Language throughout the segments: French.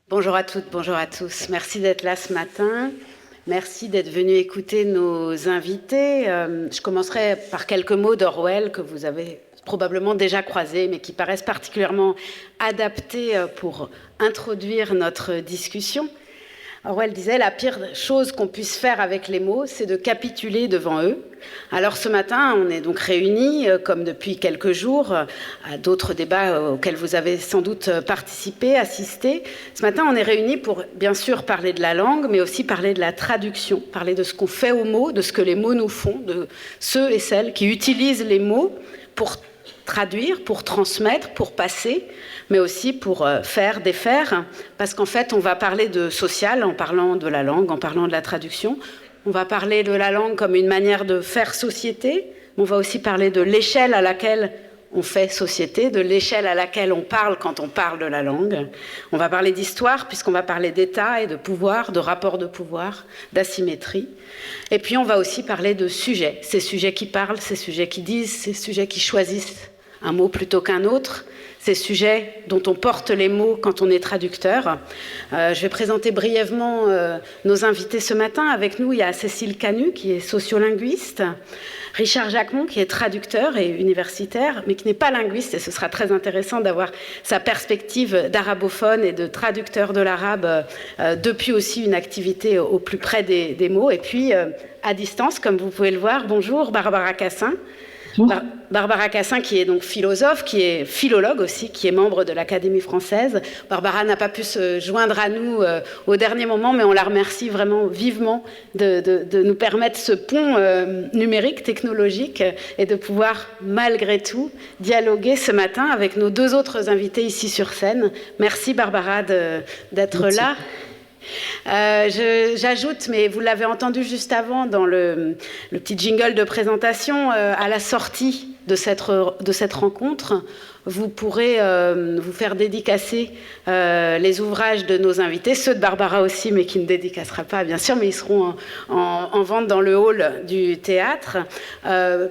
Bonjour à toutes, bonjour à tous. Merci d'être là ce matin. Merci d'être venus écouter nos invités. Je commencerai par quelques mots d'Orwell que vous avez probablement déjà croisés, mais qui paraissent particulièrement adaptés pour introduire notre discussion. Orwell disait « La pire chose qu'on puisse faire avec les mots, c'est de capituler devant eux ». Alors ce matin, on est donc réunis, comme depuis quelques jours, à d'autres débats auxquels vous avez sans doute participé, assisté. Ce matin, on est réunis pour, bien sûr, parler de la langue, mais aussi parler de la traduction, parler de ce qu'on fait aux mots, de ce que les mots nous font, de ceux et celles qui utilisent les mots pour traduire, pour transmettre, pour passer, mais aussi pour faire, défaire, parce qu'en fait, on va parler de social en parlant de la langue, en parlant de la traduction. On va parler de la langue comme une manière de faire société, mais on va aussi parler de l'échelle à laquelle on fait société, de l'échelle à laquelle on parle quand on parle de la langue. On va parler d'histoire, puisqu'on va parler d'État et de pouvoir, de rapports de pouvoir, d'asymétrie. Et puis on va aussi parler de sujets, ces sujets qui parlent, ces sujets qui disent, ces sujets qui choisissent un mot plutôt qu'un autre, ces sujets dont on porte les mots quand on est traducteur. Je vais présenter brièvement nos invités ce matin. Avec nous, il y a Cécile Canu, qui est sociolinguiste, Richard Jacquemont, qui est traducteur et universitaire, mais qui n'est pas linguiste, et ce sera très intéressant d'avoir sa perspective d'arabophone et de traducteur de l'arabe depuis aussi une activité au plus près des mots. Et puis, à distance, comme vous pouvez le voir, bonjour, Barbara Cassin. Barbara Cassin, qui est donc philosophe, qui est philologue aussi, qui est membre de l'Académie française. Barbara n'a pas pu se joindre à nous au dernier moment, mais on la remercie vraiment vivement de nous permettre ce pont numérique, technologique, et de pouvoir, malgré tout, dialoguer ce matin avec nos deux autres invités ici sur scène. Merci Barbara d'être là. J'ajoute, mais vous l'avez entendu juste avant dans le petit jingle de présentation, à la sortie de cette rencontre, vous pourrez vous faire dédicacer les ouvrages de nos invités, ceux de Barbara aussi, mais qui ne dédicacera pas, bien sûr, mais ils seront en vente dans le hall du théâtre.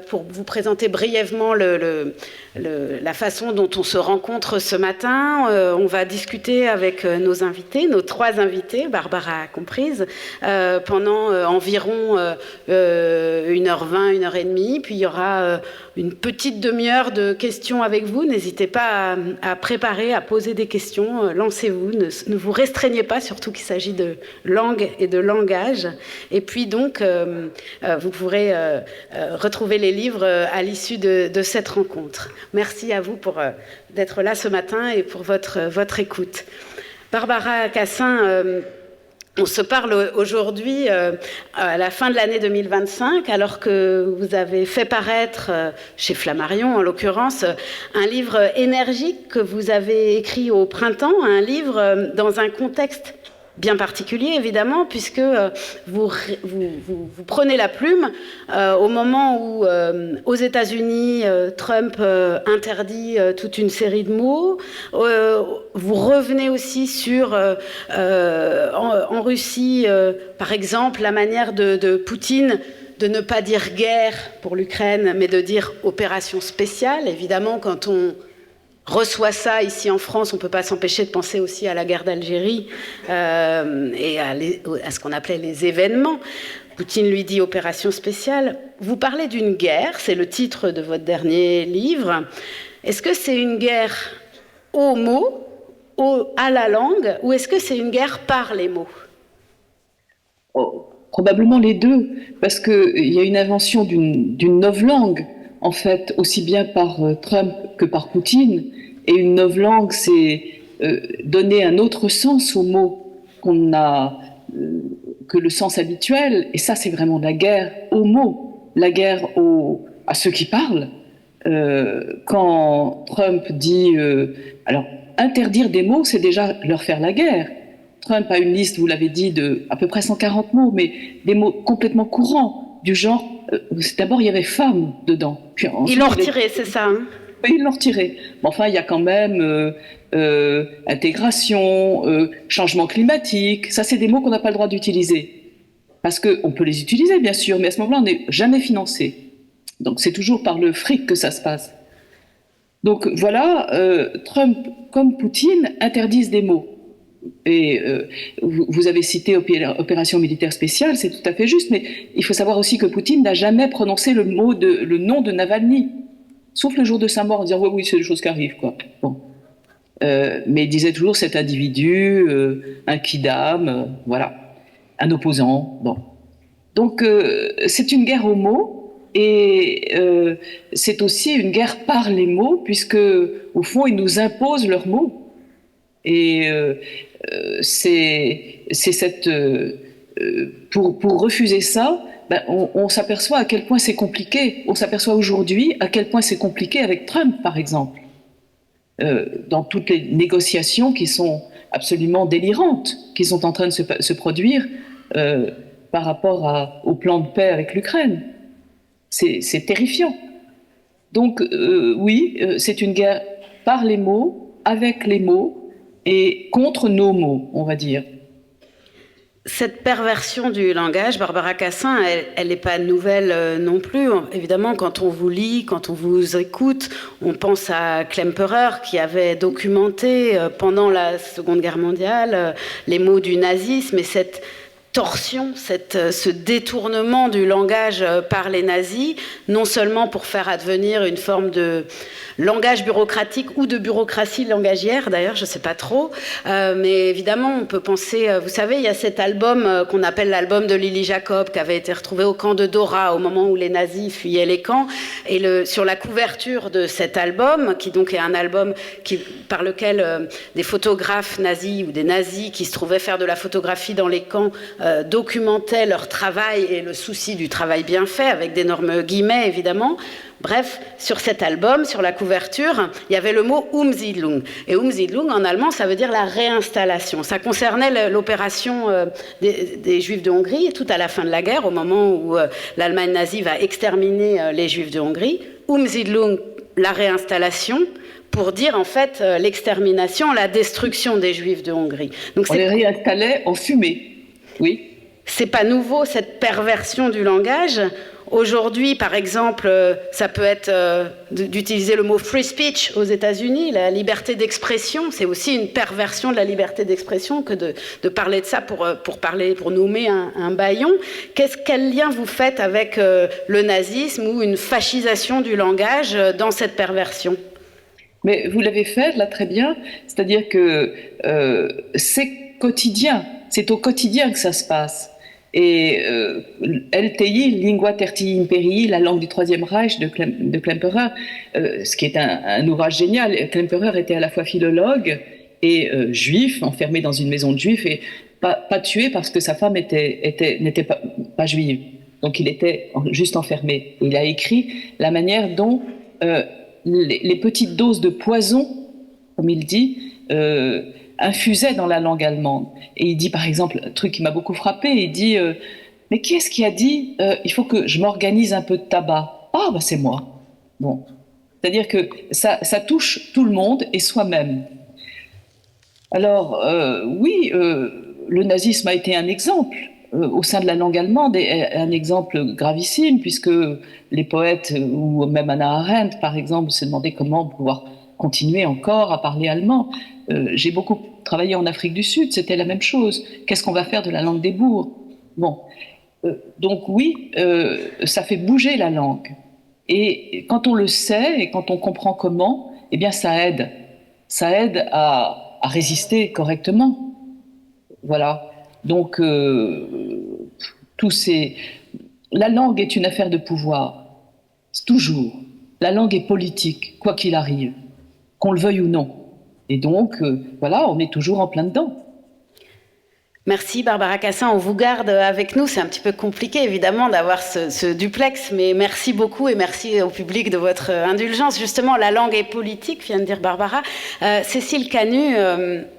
Pour vous présenter brièvement la façon dont on se rencontre ce matin, on va discuter avec nos invités, nos trois invités, Barbara comprise, pendant environ 1h20, 1h30, puis il y aura une petite demi-heure de questions avec vous. N'hésitez pas à préparer, à poser des questions, lancez-vous, ne vous restreignez pas, surtout qu'il s'agit de langue et de langage. Et puis donc, vous pourrez retrouver les livres à l'issue de cette rencontre. Merci à vous d'être là ce matin et pour votre écoute. Barbara Cassin, on se parle aujourd'hui à la fin de l'année 2025, alors que vous avez fait paraître, chez Flammarion en l'occurrence, un livre énergique que vous avez écrit au printemps, un livre dans un contexte bien particulier, évidemment, puisque vous prenez la plume au moment où, aux États-Unis, Trump interdit toute une série de mots. Vous revenez aussi sur, en Russie, par exemple, la manière de Poutine de ne pas dire guerre pour l'Ukraine, mais de dire opération spéciale. Évidemment, quand on reçoit ça ici en France, on ne peut pas s'empêcher de penser aussi à la guerre d'Algérie et à ce qu'on appelait les événements. Poutine lui dit opération spéciale. Vous parlez d'une guerre, c'est le titre de votre dernier livre. Est-ce que c'est une guerre aux mots, à la langue, ou est-ce que c'est une guerre par les mots ? Probablement les deux, parce qu'il y a une invention d'une novlangue, en fait, aussi bien par Trump que par Poutine. Et une novlangue, c'est donner un autre sens aux mots qu'on a que le sens habituel. Et ça, c'est vraiment la guerre aux mots, la guerre à ceux qui parlent. Quand Trump dit... alors, interdire des mots, c'est déjà leur faire la guerre. Trump a une liste, vous l'avez dit, de à peu près 140 mots, mais des mots complètement courants, du genre... d'abord, il y avait femme dedans. Puis ensuite, ils l'ont retiré, c'est ça, hein ? Ils l'ont retiré. Mais enfin, il y a quand même intégration, changement climatique. Ça, c'est des mots qu'on n'a pas le droit d'utiliser. Parce qu'on peut les utiliser, bien sûr, mais à ce moment-là, on n'est jamais financé. Donc, c'est toujours par le fric que ça se passe. Donc, voilà, Trump, comme Poutine, interdisent des mots. Et vous avez cité opération militaire spéciale, c'est tout à fait juste, mais il faut savoir aussi que Poutine n'a jamais prononcé le nom de Navalny, sauf le jour de sa mort, en disant oui, c'est des choses qui arrivent, quoi. Bon. Mais il disait toujours cet individu, un kidam, voilà, un opposant. Bon. Donc c'est une guerre aux mots, et c'est aussi une guerre par les mots, puisque au fond ils nous imposent leurs mots. Et c'est cette pour refuser ça, ben, on s'aperçoit à quel point c'est compliqué. On s'aperçoit aujourd'hui à quel point c'est compliqué avec Trump, par exemple, dans toutes les négociations qui sont absolument délirantes, qui sont en train de se produire par rapport au plan de paix avec l'Ukraine. C'est terrifiant. Donc oui, c'est une guerre par les mots, avec les mots, et contre nos mots, on va dire. Cette perversion du langage, Barbara Cassin, elle n'est pas nouvelle non plus. Évidemment, quand on vous lit, quand on vous écoute, on pense à Klemperer qui avait documenté pendant la Seconde Guerre mondiale les mots du nazisme et cette torsion, ce détournement du langage par les nazis, non seulement pour faire advenir une forme de langage bureaucratique ou de bureaucratie langagière, d'ailleurs, je ne sais pas trop, mais évidemment, on peut penser, vous savez, il y a cet album qu'on appelle l'album de Lily Jacob, qui avait été retrouvé au camp de Dora, au moment où les nazis fuyaient les camps, et sur la couverture de cet album, qui donc est un album par lequel des photographes nazis ou des nazis qui se trouvaient faire de la photographie dans les camps documentaient leur travail et le souci du travail bien fait, avec d'énormes guillemets, évidemment. Bref, sur cet album, sur la couverture, il y avait le mot Umsiedlung. Et Umsiedlung, en allemand, ça veut dire la réinstallation. Ça concernait l'opération des Juifs de Hongrie, tout à la fin de la guerre, au moment où l'Allemagne nazie va exterminer les Juifs de Hongrie. Umsiedlung, la réinstallation, pour dire en fait l'extermination, la destruction des Juifs de Hongrie. Donc, on les réinstallait en fumée, oui. C'est pas nouveau, cette perversion du langage. Aujourd'hui, par exemple, ça peut être d'utiliser le mot free speech aux États-Unis, la liberté d'expression. C'est aussi une perversion de la liberté d'expression que de parler de ça pour nommer un bâillon. Quel lien vous faites avec le nazisme ou une fascisation du langage dans cette perversion ? Mais vous l'avez fait là très bien, c'est-à-dire que c'est quotidien, c'est au quotidien que ça se passe. Et LTI, Lingua Tertii Imperii, la langue du Troisième Reich de Klemperer, ce qui est un ouvrage génial. Klemperer était à la fois philologue et juif, enfermé dans une maison de juifs et pas tué parce que sa femme n'était pas juive. Donc il était juste enfermé. Et il a écrit la manière dont les petites doses de poison, comme il dit, infusait dans la langue allemande. Et il dit, par exemple, un truc qui m'a beaucoup frappé, il dit mais qui est-ce qui a dit il faut que je m'organise un peu de tabac? Ah, bah c'est moi. Bon. C'est-à-dire que ça touche tout le monde et soi-même. Alors, oui, le nazisme a été un exemple au sein de la langue allemande, et un exemple gravissime, puisque les poètes, ou même Hannah Arendt, par exemple, se demandaient comment pouvoir continuer encore à parler allemand. J'ai beaucoup travaillé en Afrique du Sud, c'était la même chose. Qu'est-ce qu'on va faire de la langue des bourgs? Bon, donc oui, ça fait bouger la langue. Et quand on le sait et quand on comprend comment, eh bien ça aide. Ça aide à résister correctement. Voilà. Donc, la langue est une affaire de pouvoir. C'est toujours. La langue est politique, quoi qu'il arrive, qu'on le veuille ou non. Et donc, voilà, on est toujours en plein dedans. Merci Barbara Cassin, on vous garde avec nous. C'est un petit peu compliqué évidemment d'avoir ce duplex, mais merci beaucoup et merci au public de votre indulgence. Justement, la langue est politique, vient de dire Barbara. Cécile Canu,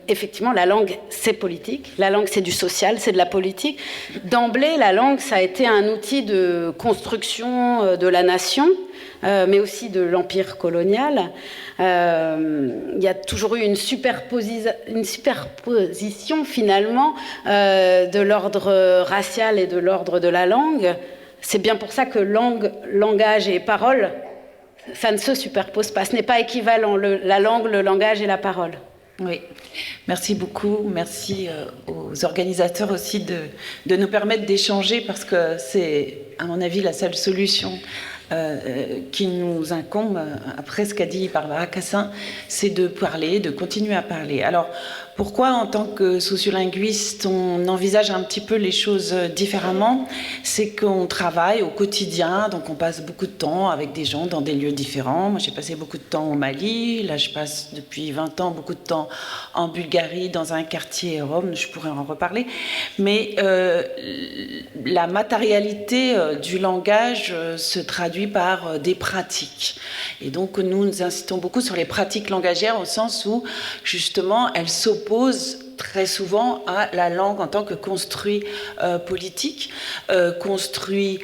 effectivement, la langue c'est politique, la langue c'est du social, c'est de la politique. D'emblée, la langue ça a été un outil de construction de la nation, mais aussi de l'empire colonial. Il y a toujours eu une superposition finalement de l'ordre racial et de l'ordre de la langue. C'est bien pour ça que langue, langage et parole, ça ne se superpose pas. Ce n'est pas équivalent, la langue, le langage et la parole. Oui, merci beaucoup. Merci aux organisateurs aussi de nous permettre d'échanger parce que c'est, à mon avis, la seule solution qui nous incombe, après ce qu'a dit Barbara Cassin, c'est de parler, de continuer à parler. Alors, pourquoi, en tant que sociolinguiste, on envisage un petit peu les choses différemment? C'est qu'on travaille au quotidien, donc on passe beaucoup de temps avec des gens dans des lieux différents. Moi, j'ai passé beaucoup de temps au Mali. Là, je passe depuis 20 ans beaucoup de temps en Bulgarie, dans un quartier Rome. Je pourrais en reparler. Mais la matérialité du langage se traduit par des pratiques. Et donc, nous insistons beaucoup sur les pratiques langagières au sens où, justement, elles s'opposent très souvent à la langue en tant que construit politique, construit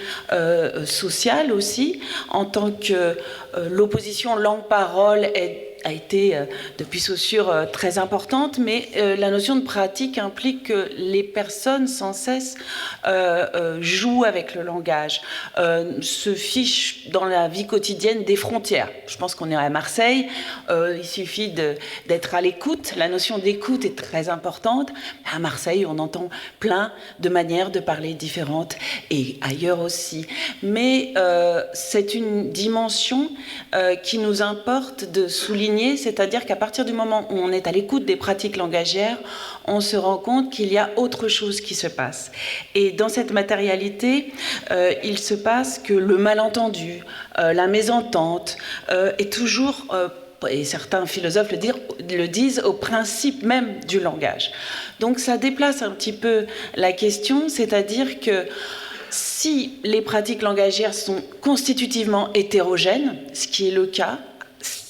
social aussi, en tant que l'opposition langue-parole a été depuis Saussure très importante, mais la notion de pratique implique que les personnes sans cesse jouent avec le langage, se fichent dans la vie quotidienne des frontières. Je pense qu'on est à Marseille, il suffit d'être à l'écoute, la notion d'écoute est très importante. À Marseille, on entend plein de manières de parler différentes, et ailleurs aussi. Mais c'est une dimension qui nous importe de souligner, c'est-à-dire qu'à partir du moment où on est à l'écoute des pratiques langagières, on se rend compte qu'il y a autre chose qui se passe. Et dans cette matérialité, il se passe que le malentendu, la mésentente est toujours, et certains philosophes le disent, au principe même du langage. Donc ça déplace un petit peu la question, c'est-à-dire que si les pratiques langagières sont constitutivement hétérogènes, ce qui est le cas,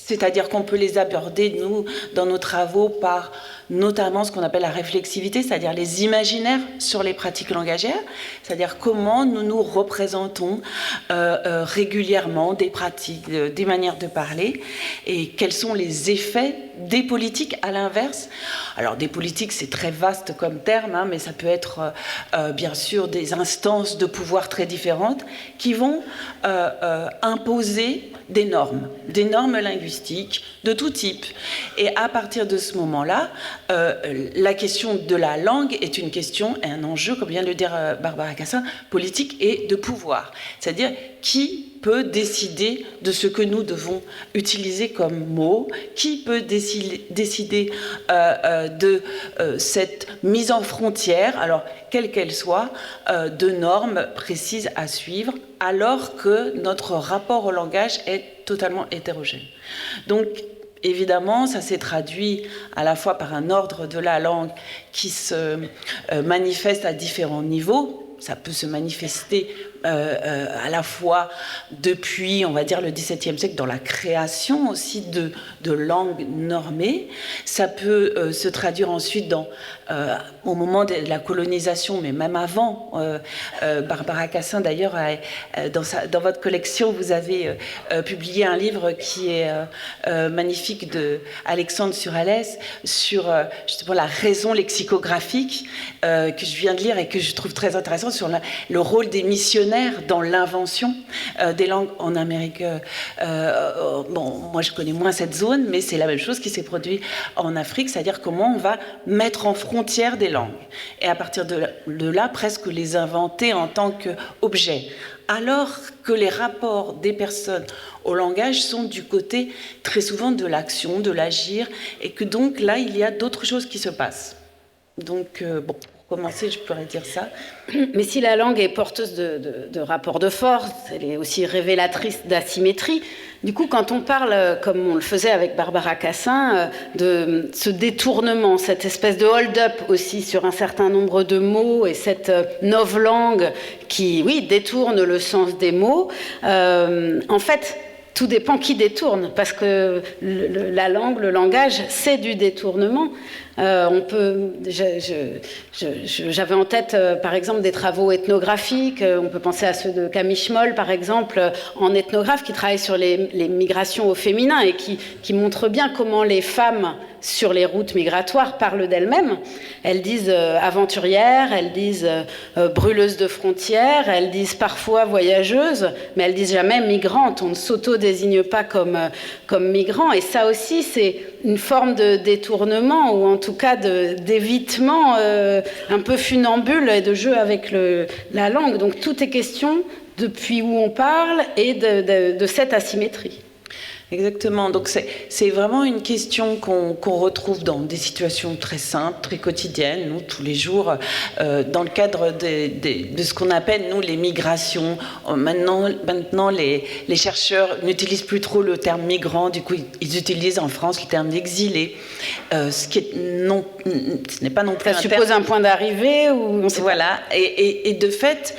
c'est-à-dire qu'on peut les aborder, nous, dans nos travaux, par notamment ce qu'on appelle la réflexivité, c'est-à-dire les imaginaires sur les pratiques langagières, c'est-à-dire comment nous nous représentons régulièrement des pratiques, des manières de parler, et quels sont les effets des politiques à l'inverse. Alors des politiques, c'est très vaste comme terme, hein, mais ça peut être bien sûr des instances de pouvoir très différentes qui vont imposer des normes linguistiques de tout type. Et à partir de ce moment-là, la question de la langue est une question, un enjeu, comme vient de le dire Barbara Cassin, politique et de pouvoir. C'est-à-dire qui peut décider de ce que nous devons utiliser comme mot, qui peut décider de cette mise en frontière, alors quelle qu'elle soit, de normes précises à suivre, alors que notre rapport au langage est totalement hétérogène. Donc, évidemment, ça s'est traduit à la fois par un ordre de la langue qui se manifeste à différents niveaux. Ça peut se manifester à la fois depuis, on va dire, le XVIIe siècle, dans la création aussi de langues normées. Ça peut se traduire ensuite au moment de la colonisation, mais même avant. Barbara Cassin, d'ailleurs, dans votre collection, vous avez publié un livre qui est magnifique de Alexandre Suralès sur justement la raison lexicographique que je viens de lire et que je trouve très intéressant sur le rôle des missionnaires dans l'invention des langues en Amérique. Bon, moi je connais moins cette zone, mais c'est la même chose qui s'est produite en Afrique, c'est-à-dire comment on va mettre en frontière des langues et à partir de là presque les inventer en tant qu'objet, alors que les rapports des personnes au langage sont du côté très souvent de l'action, de l'agir, et que donc là il y a d'autres choses qui se passent. Donc bon, pour commencer, je pourrais dire ça. Mais si la langue est porteuse de rapports de force, elle est aussi révélatrice d'asymétrie. Du coup, quand on parle, comme on le faisait avec Barbara Cassin, de ce détournement, cette espèce de hold-up aussi sur un certain nombre de mots et cette novlangue qui, oui, détourne le sens des mots, en fait, tout dépend qui détourne, parce que la langue, le langage, c'est du détournement. J'avais en tête, par exemple, des travaux ethnographiques. On peut penser à ceux de Camille Schmoll, par exemple, en ethnographe, qui travaille sur les migrations au féminin et qui montre bien comment les femmes, sur les routes migratoires, parlent d'elles-mêmes. Elles disent aventurières, elles disent brûleuses de frontières, elles disent parfois voyageuses, mais elles disent jamais migrantes. On ne s'auto-désigne pas comme migrant. Et ça aussi, c'est une forme de détournement, ou en tout cas d'évitement un peu funambule et de jeu avec la langue. Donc tout est question depuis où on parle et de cette asymétrie. Exactement. Donc c'est vraiment une question qu'on retrouve dans des situations très simples, très quotidiennes, nous, tous les jours, dans le cadre de ce qu'on appelle, nous, les migrations. Maintenant les chercheurs n'utilisent plus trop le terme migrant, du coup, ils utilisent en France le terme d'exilé, ce n'est pas non plus Ça suppose un point d'arrivée ou on sait voilà. Et de fait,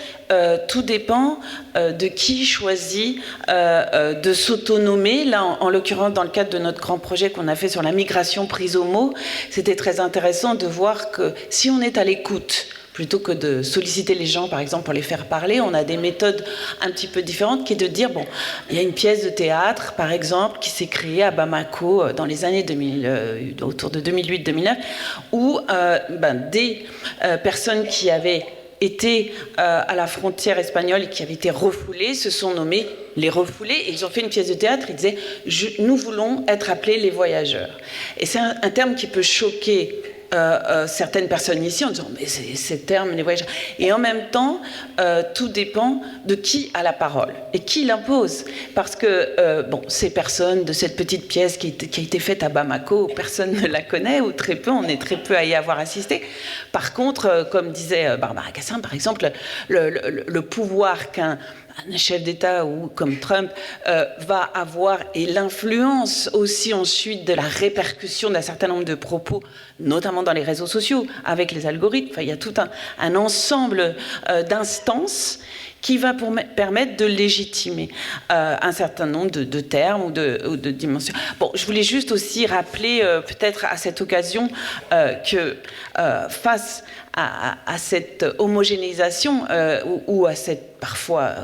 tout dépend de qui choisit de s'autonomer. Là, en l'occurrence, dans le cadre de notre grand projet qu'on a fait sur la migration prise au mot, c'était très intéressant de voir que si on est à l'écoute, plutôt que de solliciter les gens, par exemple, pour les faire parler, on a des méthodes un petit peu différentes qui est de dire, bon, il y a une pièce de théâtre, par exemple, qui s'est créée à Bamako dans les années 2000, autour de 2008-2009, où des personnes qui avaient été à la frontière espagnole et qui avaient été refoulés se sont nommés les refoulés, et ils ont fait une pièce de théâtre. Ils disaient nous voulons être appelés les voyageurs. Et c'est un terme qui peut choquer certaines personnes ici en disant mais ces termes les voyageurs, et en même temps tout dépend de qui a la parole et qui l'impose, parce que ces personnes de cette petite pièce qui a été faite à Bamako, personne ne la connaît, ou très peu, on est très peu à y avoir assisté. Par contre, comme disait Barbara Cassin, par exemple, le pouvoir qu'un chef d'État ou comme Trump va avoir, et l'influence aussi ensuite de la répercussion d'un certain nombre de propos, notamment dans les réseaux sociaux, avec les algorithmes. Enfin, il y a tout un ensemble d'instances qui va permettre de légitimer un certain nombre de termes ou de dimensions. Bon, je voulais juste aussi rappeler, peut-être à cette occasion, que face à cette homogénéisation ou à cette parfois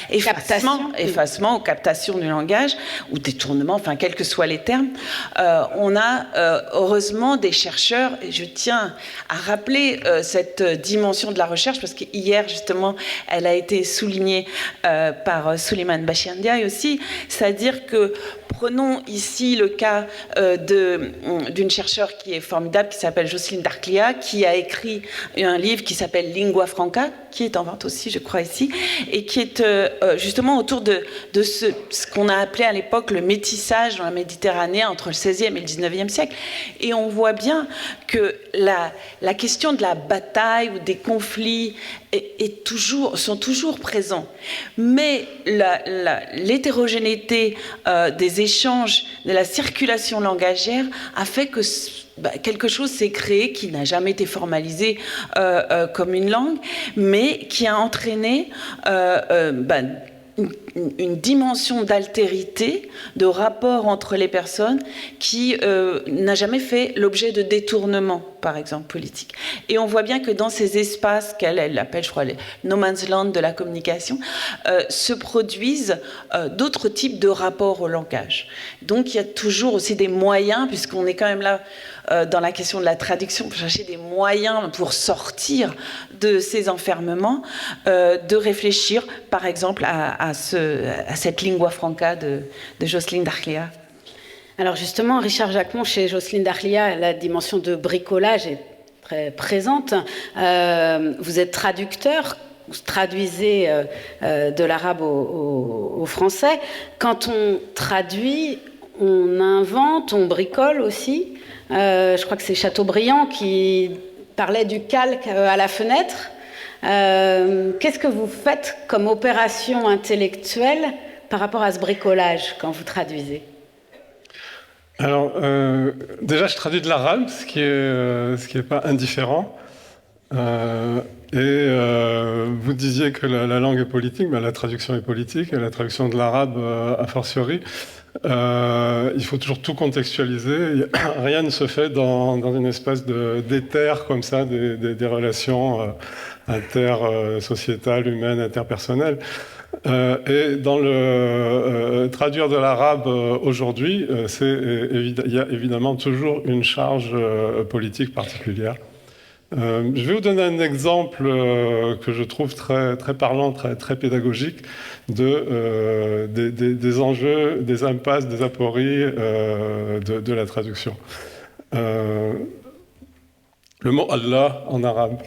effacement ou captation du langage ou détournement, enfin quels que soient les termes, on a heureusement des chercheurs, et je tiens à rappeler cette dimension de la recherche, parce qu'hier justement elle a été soulignée par Souleymane Bachir Ndiaye aussi, c'est-à-dire que prenons ici le cas d'une chercheure qui est formidable, qui s'appelle Jocelyne Darclia, qui a écrit un livre qui s'appelle Lingua Franca, qui est en vente aussi, je crois, ici, et qui est justement autour de ce qu'on a appelé à l'époque le métissage dans la Méditerranée entre le XVIe et le XIXe siècle. Et on voit bien que la question de la bataille ou des conflits sont toujours présents. Mais l'hétérogénéité des échanges, de la circulation langagière a fait que quelque chose s'est créé qui n'a jamais été formalisé comme une langue, mais qui a entraîné une dimension d'altérité, de rapport entre les personnes qui n'a jamais fait l'objet de détournement, par exemple, politique. Et on voit bien que dans ces espaces qu'elle appelle, je crois, les no man's land de la communication, se produisent d'autres types de rapports au langage. Donc il y a toujours aussi des moyens, puisqu'on est quand même là dans la question de la traduction, pour chercher des moyens pour sortir de ces enfermements, de réfléchir, par exemple, à cette lingua franca de Jocelyne Darclia. Alors justement, Richard Jacquemont, chez Jocelyne Darclia, la dimension de bricolage est très présente. Vous êtes traducteur, vous traduisez de l'arabe au français. Quand on traduit, on invente, on bricole aussi. Je crois que c'est Chateaubriand qui parlait du calque à la fenêtre. Qu'est-ce que vous faites comme opération intellectuelle par rapport à ce bricolage quand vous traduisez ? Alors, déjà, je traduis de l'arabe, ce qui est pas indifférent. Vous disiez que la langue est politique, la traduction est politique, et la traduction de l'arabe a fortiori. Il faut toujours tout contextualiser. Rien ne se fait dans une espèce d'éther comme ça, des relations intersociétales, humaines, interpersonnelles. Et dans le traduire de l'arabe aujourd'hui, il y a évidemment toujours une charge politique particulière. Je vais vous donner un exemple que je trouve très, très parlant, très, très pédagogique des enjeux, des impasses, des apories de la traduction. Le mot Allah en arabe,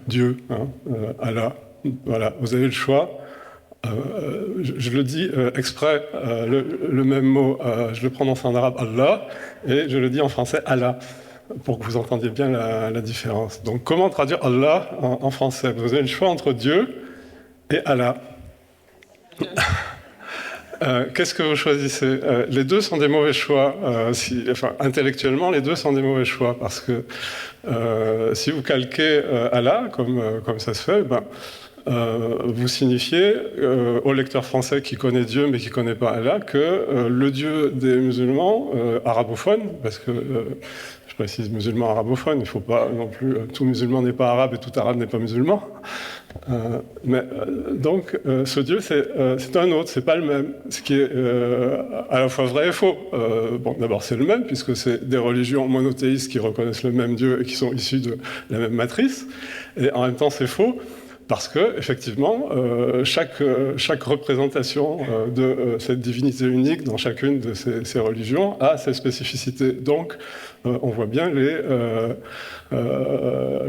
Dieu, Allah, voilà, vous avez le choix. Je le dis exprès, le même mot, je le prononce en arabe Allah, et je le dis en français Allah, pour que vous entendiez bien la différence. Donc comment traduire Allah en français? Vous avez le choix entre Dieu et Allah. Qu'est-ce que vous choisissez? Les deux sont des mauvais choix. Intellectuellement, les deux sont des mauvais choix, parce que si vous calquez Allah, comme ça se fait, vous signifiez au lecteur français qui connaît Dieu mais qui ne connaît pas Allah que le Dieu des musulmans arabophones, parce que je précise musulmans arabophones, il ne faut pas non plus, tout musulman n'est pas arabe et tout arabe n'est pas musulman. Donc ce Dieu c'est un autre, c'est pas le même, ce qui est à la fois vrai et faux. D'abord c'est le même puisque c'est des religions monothéistes qui reconnaissent le même Dieu et qui sont issues de la même matrice, et en même temps c'est faux parce que effectivement chaque représentation de cette divinité unique dans chacune de ces religions a ses spécificités. Donc on voit bien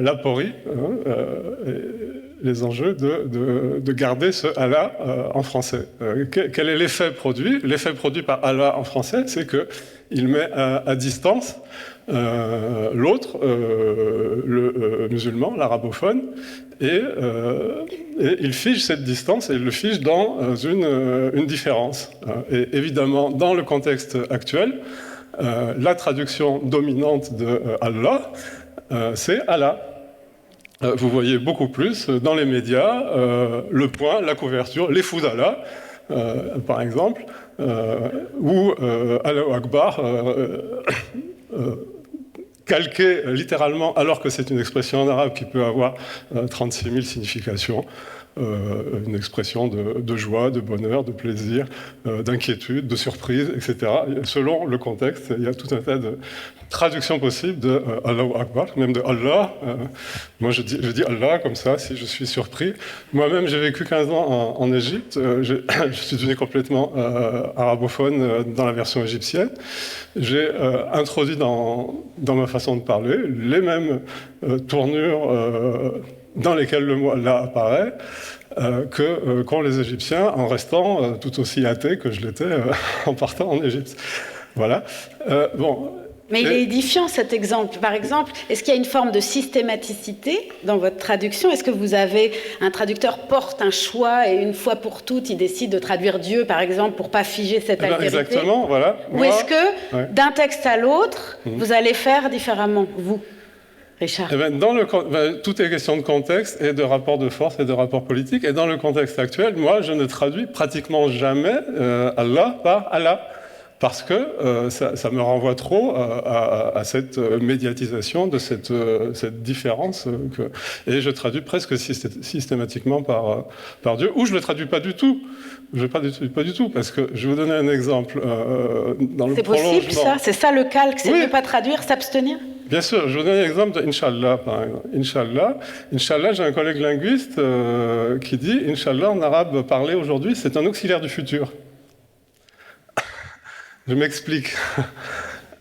l'aporie, les enjeux de garder ce Allah en français. Quel est l'effet produit? L'effet produit par Allah en français, c'est qu'il met à distance l'autre, le musulman, l'arabophone, et il fige cette distance et il le fige dans une différence. Et évidemment, dans le contexte actuel, la traduction dominante de Allah, c'est Allah. Vous voyez beaucoup plus dans les médias le point, la couverture, les fous d'Allah, par exemple, ou Allahu Akbar, calqué littéralement, alors que c'est une expression en arabe qui peut avoir 36 000 significations. Une expression de joie, de bonheur, de plaisir, d'inquiétude, de surprise, etc. Selon le contexte, il y a tout un tas de traductions possibles de Allahu Akbar, même de Allah. Moi, je dis Allah comme ça, si je suis surpris. Moi-même, j'ai vécu 15 ans en Égypte. Je suis devenu complètement arabophone dans la version égyptienne. J'ai introduit dans ma façon de parler les mêmes tournures dans lesquels le mot Allah apparaît, qu'ont les Égyptiens, en restant tout aussi athée que je l'étais en partant en Égypte. Voilà. Mais il est édifiant cet exemple. Par exemple, est-ce qu'il y a une forme de systématicité dans votre traduction? Est-ce que vous avez un traducteur porte un choix et une fois pour toutes, il décide de traduire Dieu, par exemple, pour pas figer cette altérité? Exactement, voilà. Ou est-ce que d'un texte à l'autre, vous allez faire différemment, vous, Richard? Tout est question de contexte et de rapport de force et de rapport politique. Et dans le contexte actuel, moi, je ne traduis pratiquement jamais Allah par Allah. Parce que ça me renvoie trop à cette médiatisation de cette différence. Et je traduis presque systématiquement par Dieu, ou je ne le traduis pas du tout. Je ne le traduis pas du tout, parce que je vais vous donner un exemple. C'est possible, ça? C'est ça le calque? C'est de ne pas traduire, s'abstenir? Bien sûr, je vous donne un exemple de Inch'Allah, par exemple. Inch'Allah, j'ai un collègue linguiste qui dit Inch'Allah en arabe parlé aujourd'hui, c'est un auxiliaire du futur. Je m'explique.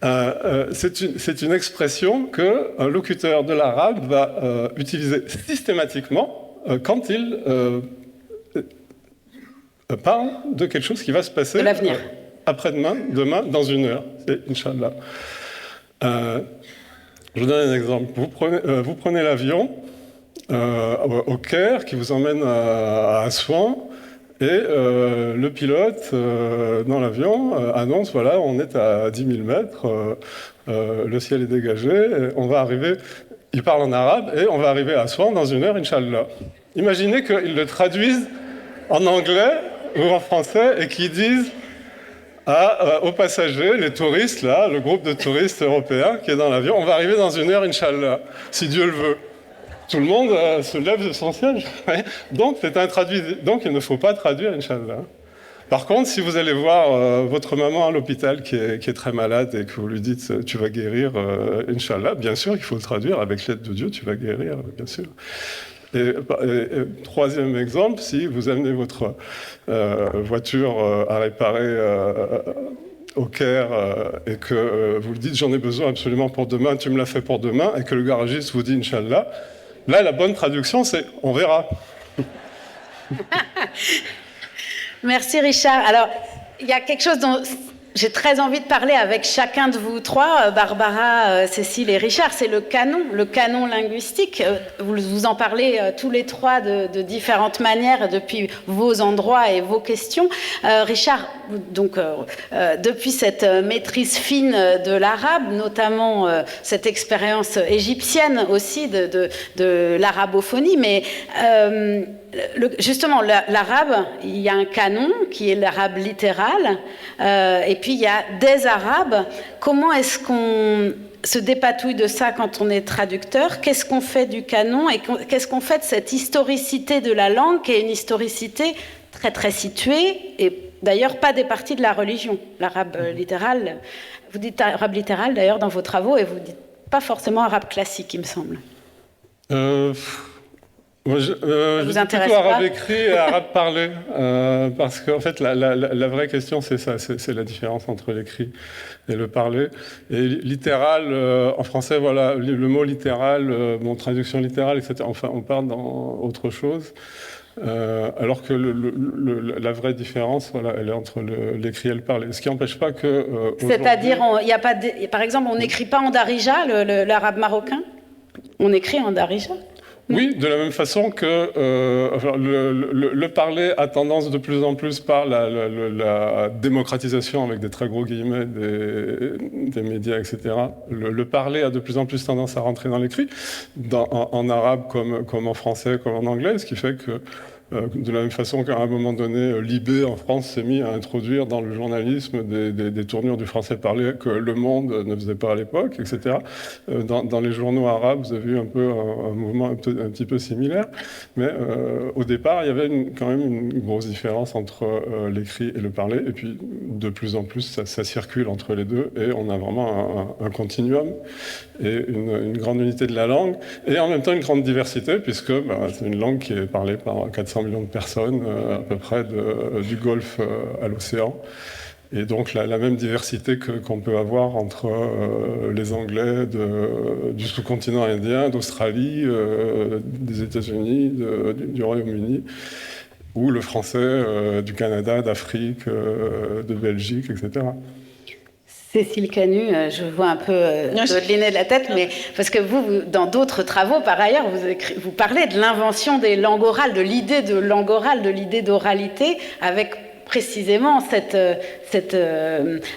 C'est une expression qu'un locuteur de l'arabe va utiliser systématiquement quand il parle de quelque chose qui va se passer après-demain, demain, dans une heure. C'est Inch'Allah. Je vous donne un exemple. Vous prenez l'avion au Caire qui vous emmène à Assouan. Et le pilote, dans l'avion, annonce, voilà, on est à 10 000 mètres, le ciel est dégagé, et on va arriver, il parle en arabe, et on va arriver à Assouan dans une heure, Inch'Allah. Imaginez qu'ils le traduisent en anglais ou en français, et qu'ils disent aux passagers, les touristes, là, le groupe de touristes européens qui est dans l'avion, on va arriver dans une heure, Inch'Allah, si Dieu le veut. Tout le monde se lève de son siège. Donc, c'est intraduit. Donc, il ne faut pas traduire, Inch'Allah. Par contre, si vous allez voir votre maman à l'hôpital qui est très malade et que vous lui dites tu vas guérir, Inch'Allah, bien sûr, il faut le traduire avec l'aide de Dieu, tu vas guérir, bien sûr. Et troisième exemple, si vous amenez votre voiture à réparer au Caire et que vous lui dites j'en ai besoin absolument pour demain, tu me l'as fait pour demain, et que le garagiste vous dit Inch'Allah, là la bonne traduction c'est on verra. Merci Richard. Alors, il y a quelque chose dont j'ai très envie de parler avec chacun de vous trois, Barbara, Cécile et Richard, c'est le canon linguistique. Vous en parlez tous les trois de différentes manières depuis vos endroits et vos questions. Richard, donc, depuis cette maîtrise fine de l'arabe, notamment cette expérience égyptienne aussi de l'arabophonie, mais justement, l'arabe, il y a un canon qui est l'arabe littéral, et puis il y a des arabes. Comment est-ce qu'on se dépatouille de ça quand on est traducteur? Qu'est-ce qu'on fait du canon et qu'est-ce qu'on fait de cette historicité de la langue, qui est une historicité très très située et d'ailleurs pas départie de la religion? L'arabe littéral, vous dites arabe littéral d'ailleurs dans vos travaux et vous dites pas forcément arabe classique, il me semble. Moi, je dis plutôt arabe écrit et arabe parlé, parce qu'en fait, la vraie question, c'est ça, c'est la différence entre l'écrit et le parlé. Et littéral, en français, voilà, le mot littéral, traduction littérale, etc., enfin, on parle dans autre chose, alors que la vraie différence, voilà, elle est entre l'écrit et le parlé. Ce qui n'empêche pas que... C'est-à-dire, par exemple, on n'écrit pas en darija, l'arabe marocain? On écrit en darija? Oui, de la même façon que le parler a tendance de plus en plus par la démocratisation, avec des très gros guillemets, des médias, etc. Le parler a de plus en plus tendance à rentrer dans l'écrit, en arabe comme en français, comme en anglais, ce qui fait que de la même façon qu'à un moment donné, Libé en France s'est mis à introduire dans le journalisme des tournures du français parlé que Le Monde ne faisait pas à l'époque, etc. Dans les journaux arabes, vous avez eu un peu un mouvement un petit peu similaire, mais au départ, il y avait quand même une grosse différence entre l'écrit et le parlé, et puis de plus en plus, ça circule entre les deux, et on a vraiment un continuum et une grande unité de la langue, et en même temps une grande diversité, puisque c'est une langue qui est parlée par 400 millions de personnes, à peu près du Golfe à l'océan. Et donc la même diversité qu'on peut avoir entre les Anglais du sous-continent indien, d'Australie, des États-Unis, du Royaume-Uni, ou le français du Canada, d'Afrique, de Belgique, etc. Cécile Canu, je vois un peu dodeliner de la tête, mais parce que vous, dans d'autres travaux, par ailleurs, vous parlez de l'invention des langues orales, de l'idée de langue orale, de l'idée d'oralité, avec précisément cette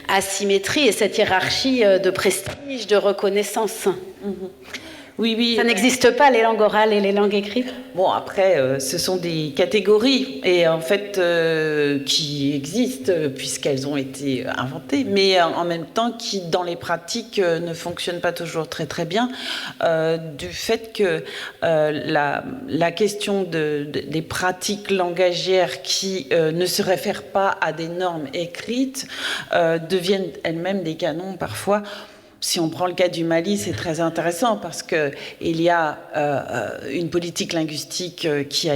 asymétrie et cette hiérarchie de prestige, de reconnaissance. Oui. Ça n'existe pas, les langues orales et les langues écrites? Bon, après, ce sont des catégories, et en fait, qui existent, puisqu'elles ont été inventées, mais en même temps, qui, dans les pratiques, ne fonctionnent pas toujours très très bien, du fait que la question des pratiques langagières qui ne se réfèrent pas à des normes écrites deviennent elles-mêmes des canons, parfois. Si on prend le cas du Mali, c'est très intéressant parce que il y a une politique linguistique qui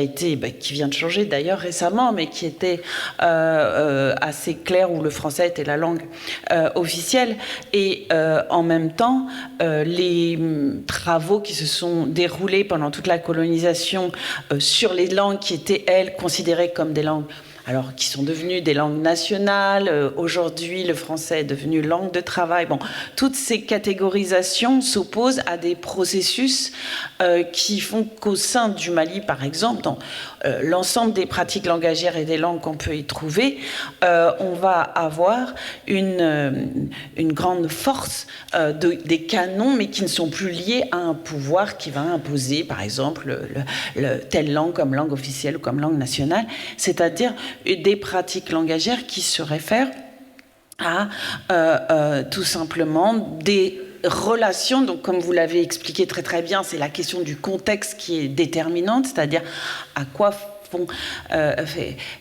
vient de changer d'ailleurs récemment, mais qui était assez claire, où le français était la langue officielle. Et en même temps, les travaux qui se sont déroulés pendant toute la colonisation sur les langues qui étaient, elles, considérées comme des langues, alors qui sont devenues des langues nationales. Aujourd'hui, le français est devenu langue de travail. Bon, toutes ces catégorisations s'opposent à des processus qui font qu'au sein du Mali, par exemple, dans l'ensemble des pratiques langagières et des langues qu'on peut y trouver, on va avoir une grande force des canons, mais qui ne sont plus liés à un pouvoir qui va imposer, par exemple, telle langue comme langue officielle ou comme langue nationale, c'est-à-dire des pratiques langagières qui se réfèrent à tout simplement des relations. Donc, comme vous l'avez expliqué très très bien, c'est la question du contexte qui est déterminante, c'est-à-dire à quoi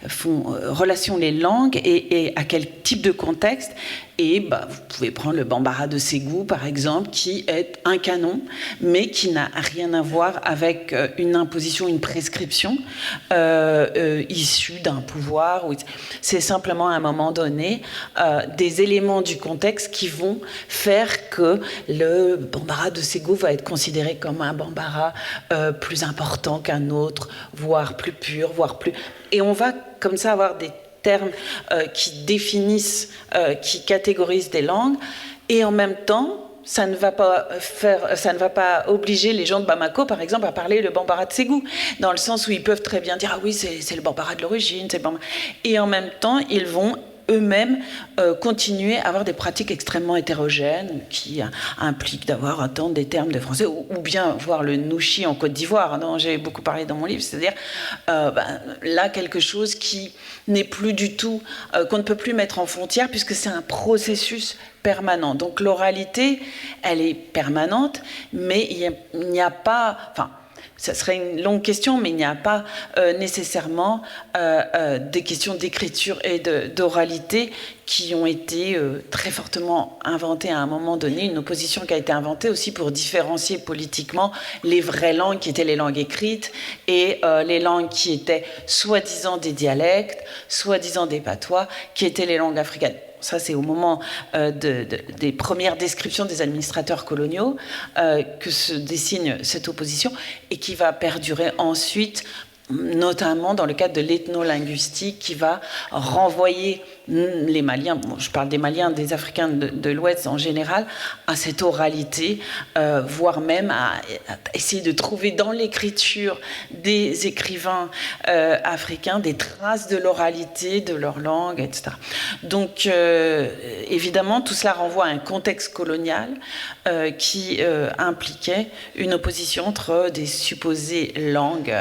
font relation les langues et à quel type de contexte. Et vous pouvez prendre le Bambara de Ségou, par exemple, qui est un canon, mais qui n'a rien à voir avec une imposition, une prescription issue d'un pouvoir. C'est simplement à un moment donné des éléments du contexte qui vont faire que le Bambara de Ségou va être considéré comme un Bambara plus important qu'un autre, voire plus pur, voire plus... Et on va comme ça avoir des termes qui définissent, qui catégorisent des langues, et en même temps, ça ne va pas obliger les gens de Bamako, par exemple, à parler le Bambara de Ségou, dans le sens où ils peuvent très bien dire « Ah oui, c'est le Bambara de l'origine, c'est le Bambara... » Et en même temps, ils vont eux-mêmes continuer à avoir des pratiques extrêmement hétérogènes qui impliquent d'avoir entendre des termes de français ou bien voir le nouchi en Côte d'Ivoire, dont j'ai beaucoup parlé dans mon livre, c'est-à-dire là quelque chose qui n'est plus du tout, qu'on ne peut plus mettre en frontière puisque c'est un processus permanent. Donc l'oralité, elle est permanente, mais il n'y a pas... Enfin, ça serait une longue question, mais il n'y a pas nécessairement des questions d'écriture et d'oralité qui ont été très fortement inventées à un moment donné, une opposition qui a été inventée aussi pour différencier politiquement les vraies langues qui étaient les langues écrites et les langues qui étaient soi-disant des dialectes, soi-disant des patois, qui étaient les langues africaines. Ça, c'est au moment des premières descriptions des administrateurs coloniaux que se dessine cette opposition et qui va perdurer ensuite, notamment dans le cadre de l'ethnolinguistique qui va renvoyer les Maliens, je parle des Maliens, des Africains de l'Ouest en général, à cette oralité, voire même à essayer de trouver dans l'écriture des écrivains africains des traces de l'oralité, de leur langue, etc. Donc, évidemment, tout cela renvoie à un contexte colonial qui impliquait une opposition entre des supposées langues,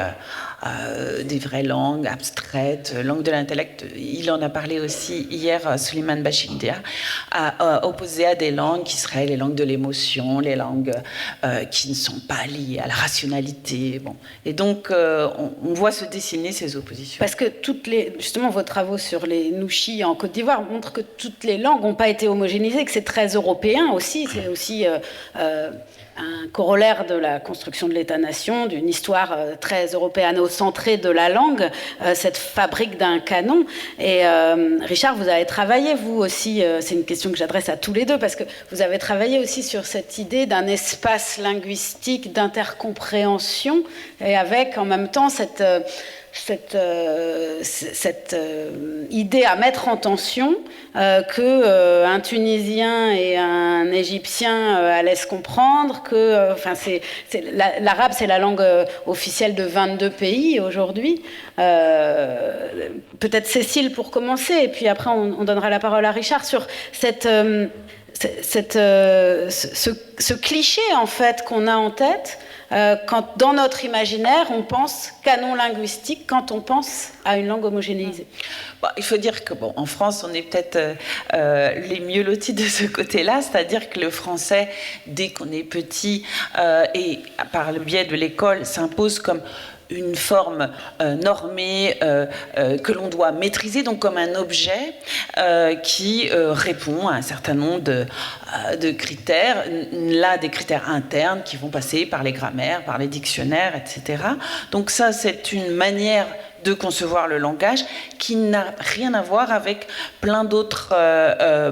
des vraies langues abstraites, langues de l'intellect. Il en a parlé aussi hier, Souleymane Bachir, opposées à des langues qui seraient les langues de l'émotion, les langues qui ne sont pas liées à la rationalité. Bon. Et donc, on voit se dessiner ces oppositions. Parce que justement, vos travaux sur les Nouchi en Côte d'Ivoire montrent que toutes les langues n'ont pas été homogénéisées, que c'est très européen aussi. C'est aussi un corollaire de la construction de l'État-nation, d'une histoire très européano-centrée de la langue, cette fabrique d'un canon. Et Richard, vous avez travaillé, vous aussi, c'est une question que j'adresse à tous les deux, parce que vous avez travaillé aussi sur cette idée d'un espace linguistique d'intercompréhension, et avec en même temps cette idée à mettre en tension que un Tunisien et un Égyptien allaient se comprendre, que l'arabe c'est la langue officielle de 22 pays aujourd'hui. Peut-être Cécile pour commencer, et puis après on donnera la parole à Richard sur ce cliché en fait qu'on a en tête quand dans notre imaginaire on pense canon linguistique quand on pense à une langue homogénéisée. Bon, il faut dire que en France on est peut-être les mieux lotis de ce côté-là, c'est-à-dire que le français dès qu'on est petit et par le biais de l'école s'impose comme une forme normée que l'on doit maîtriser, donc comme un objet qui répond à un certain nombre de critères, là des critères internes qui vont passer par les grammaires, par les dictionnaires, etc. Donc ça, c'est une manière de concevoir le langage qui n'a rien à voir avec plein d'autres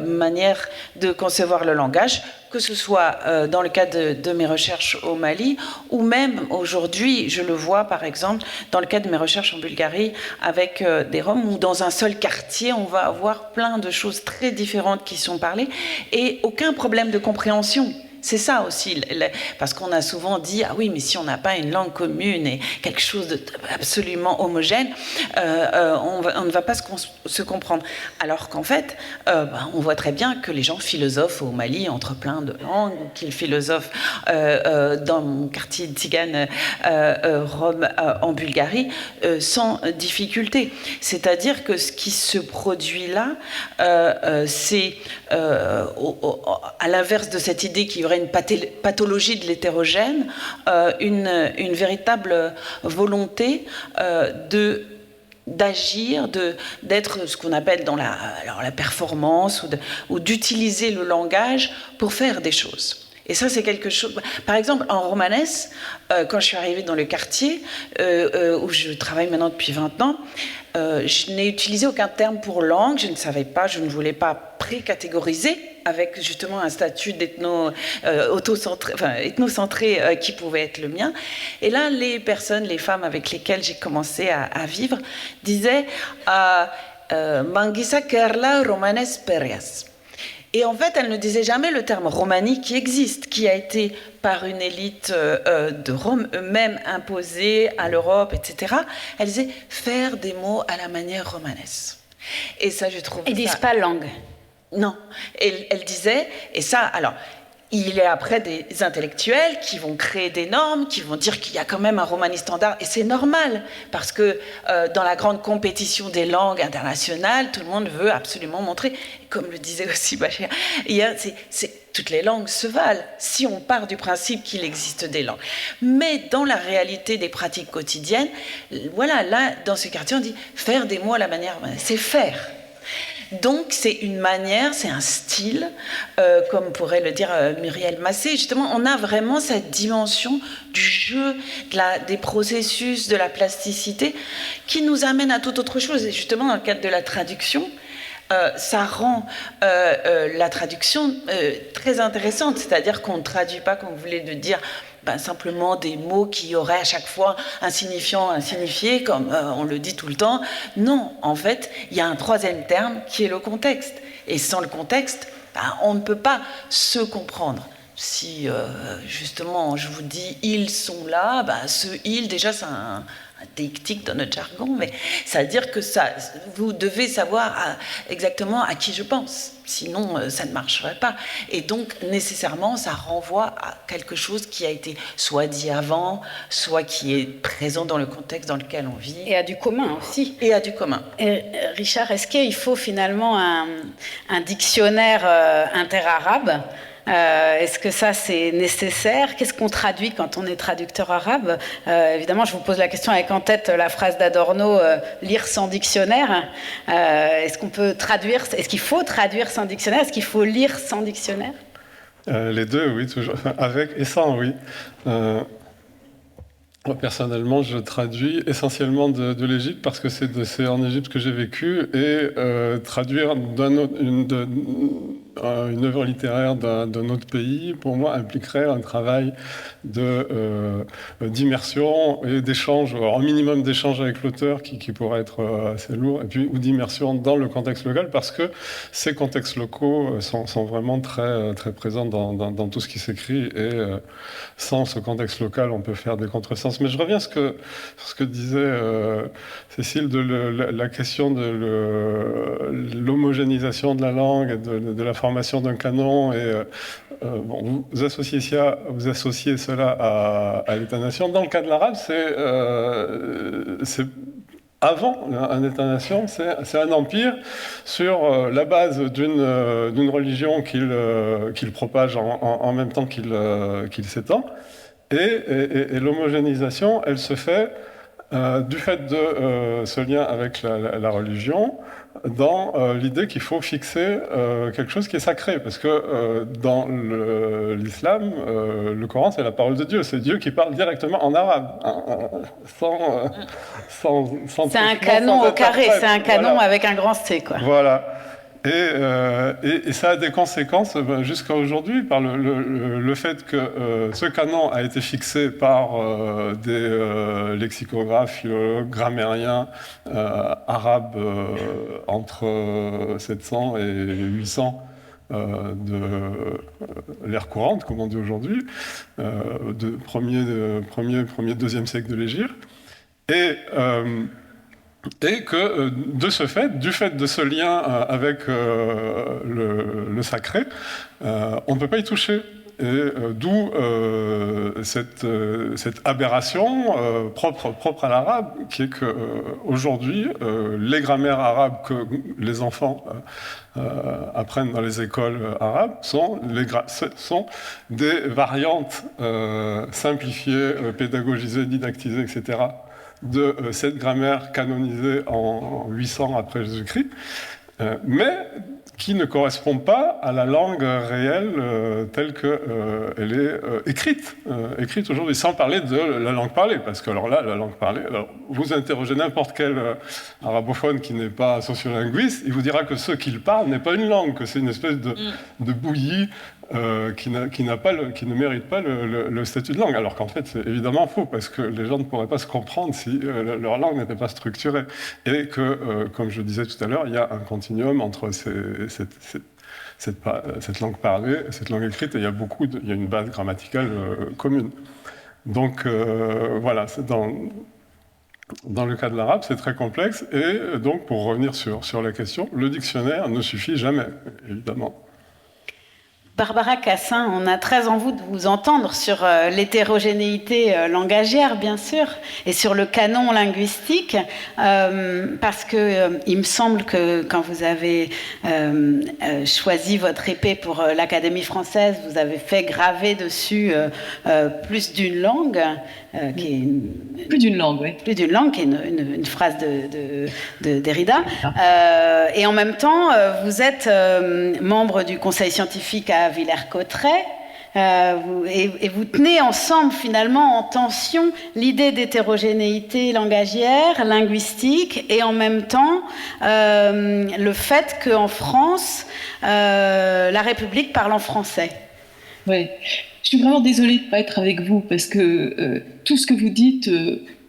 manières de concevoir le langage, que ce soit dans le cadre de mes recherches au Mali, ou même aujourd'hui, je le vois par exemple dans le cadre de mes recherches en Bulgarie avec des Roms, où dans un seul quartier, on va avoir plein de choses très différentes qui sont parlées, et aucun problème de compréhension. C'est ça aussi, parce qu'on a souvent dit « Ah oui, mais si on n'a pas une langue commune et quelque chose d'absolument homogène, on ne va pas se comprendre. » Alors qu'en fait, on voit très bien que les gens philosophent au Mali entre plein de langues, qu'ils philosophent dans mon quartier tzigane Rome en Bulgarie, sans difficulté. C'est-à-dire que ce qui se produit là, c'est à l'inverse de cette idée qu'il y aurait aurait une pathologie de l'hétérogène, une véritable volonté d'agir, d'être ce qu'on appelle dans la performance, ou d'utiliser le langage pour faire des choses. Et ça, c'est quelque chose... Par exemple, en romanesque, quand je suis arrivée dans le quartier, où je travaille maintenant depuis 20 ans, je n'ai utilisé aucun terme pour langue, je ne savais pas, je ne voulais pas pré-catégoriser avec justement un statut ethnocentré qui pouvait être le mien. Et là, les personnes, les femmes avec lesquelles j'ai commencé à vivre disaient Mangisa Kerla Romanes Perias. Et en fait, elle ne disait jamais le terme romani qui existe, qui a été par une élite de Rome eux-mêmes imposée à l'Europe, etc. Elle disait faire des mots à la manière romanesque. Et ça, je trouve. Ils disent pas langue. Non. Elle disait, et ça, alors. Il y a après des intellectuels qui vont créer des normes, qui vont dire qu'il y a quand même un romani standard, et c'est normal, parce que dans la grande compétition des langues internationales, tout le monde veut absolument montrer, comme le disait aussi Bachir, toutes les langues se valent, si on part du principe qu'il existe des langues. Mais dans la réalité des pratiques quotidiennes, voilà, là, dans ce quartier, on dit faire des mots à la manière, c'est faire. Donc c'est une manière, c'est un style, comme pourrait le dire Muriel Massé. Justement, on a vraiment cette dimension du jeu, des processus, de la plasticité, qui nous amène à toute autre chose. Et justement, dans le cadre de la traduction, ça rend la traduction très intéressante. C'est-à-dire qu'on ne traduit pas, comme vous voulez le dire, simplement des mots qui auraient à chaque fois un signifiant, un signifié, comme on le dit tout le temps. Non, en fait, il y a un troisième terme qui est le contexte. Et sans le contexte, on ne peut pas se comprendre. Si, justement, je vous dis « ils sont là », ce « ils », déjà, c'est un déictique dans notre jargon, mais ça veut dire que vous devez savoir exactement à qui je pense. Sinon, ça ne marcherait pas. Et donc, nécessairement, ça renvoie à quelque chose qui a été soit dit avant, soit qui est présent dans le contexte dans lequel on vit. Et à du commun aussi. Et à du commun. Et, Richard, est-ce qu'il faut finalement un dictionnaire interarabe ? Est-ce que ça c'est nécessaire ? Qu'est-ce qu'on traduit quand on est traducteur arabe ? Évidemment, je vous pose la question avec en tête la phrase d'Adorno, lire sans dictionnaire. Est-ce qu'on peut traduire ? Est-ce qu'il faut traduire sans dictionnaire ? Est-ce qu'il faut lire sans dictionnaire ? Les deux, oui, toujours. Avec et sans, oui. Moi, personnellement, je traduis essentiellement de l'Égypte parce que c'est en Égypte que j'ai vécu et traduire une œuvre littéraire d'un autre pays, pour moi, impliquerait un travail d'immersion et d'échange, un minimum d'échange avec l'auteur qui pourrait être assez lourd, et puis ou d'immersion dans le contexte local parce que ces contextes locaux sont vraiment très, très présents dans tout ce qui s'écrit et sans ce contexte local, on peut faire des contresens. Mais je reviens sur ce que disait Cécile de la question de l'homogénéisation de la langue et de la formation d'un canon. Et bon, vous associez cela à l'État-nation. Dans le cas de l'arabe, c'est avant un État-nation, c'est un empire sur la base d'une religion qu'il propage en même temps qu'il s'étend. Et l'homogénéisation, elle se fait du fait de ce lien avec la religion, dans l'idée qu'il faut fixer quelque chose qui est sacré. Parce que dans l'islam, le Coran, c'est la parole de Dieu. C'est Dieu qui parle directement en arabe, sans c'est un canon au carré, c'est un canon avec un grand C, quoi. Voilà. Et ça a des conséquences jusqu'à aujourd'hui par le fait que ce canon a été fixé par des lexicographes, grammairiens arabes entre 700 et 800 de l'ère courante, comme on dit aujourd'hui, premier, deuxième siècle de l'Hégire. Et que du fait de ce lien avec le sacré, on ne peut pas y toucher. et d'où cette aberration propre à l'arabe, qui est qu'aujourd'hui, les grammaires arabes que les enfants apprennent dans les écoles arabes sont des variantes simplifiées, pédagogisées, didactisées, etc., de cette grammaire canonisée en 800 après Jésus-Christ, mais qui ne correspond pas à la langue réelle telle qu'elle est écrite aujourd'hui, sans parler de la langue parlée, parce que alors là, la langue parlée, alors vous interrogez n'importe quel arabophone qui n'est pas sociolinguiste, il vous dira que ce qu'il parle n'est pas une langue, que c'est une espèce de bouillie qui ne mérite pas le statut de langue, alors qu'en fait c'est évidemment faux, parce que les gens ne pourraient pas se comprendre si leur langue n'était pas structurée, et que, comme je disais tout à l'heure, il y a un continuum entre cette langue parlée et cette langue écrite, et il y a une base grammaticale commune. Donc voilà, dans le cas de l'arabe, c'est très complexe, et donc pour revenir sur la question, le dictionnaire ne suffit jamais, évidemment. Barbara Cassin, on a très envie de vous entendre sur l'hétérogénéité langagière, bien sûr, et sur le canon linguistique, parce que il me semble que quand vous avez choisi votre épée pour l'Académie française, vous avez fait graver dessus plus d'une langue, qui est plus d'une langue, oui. Plus d'une langue, qui est une phrase de Derrida. Et en même temps, vous êtes membre du conseil scientifique à Villers-Cotterêts, et vous tenez ensemble finalement en tension l'idée d'hétérogénéité langagière, linguistique, et en même temps le fait qu'en France, la République parle en français. Oui, je suis vraiment désolée de ne pas être avec vous, parce que tout ce que vous dites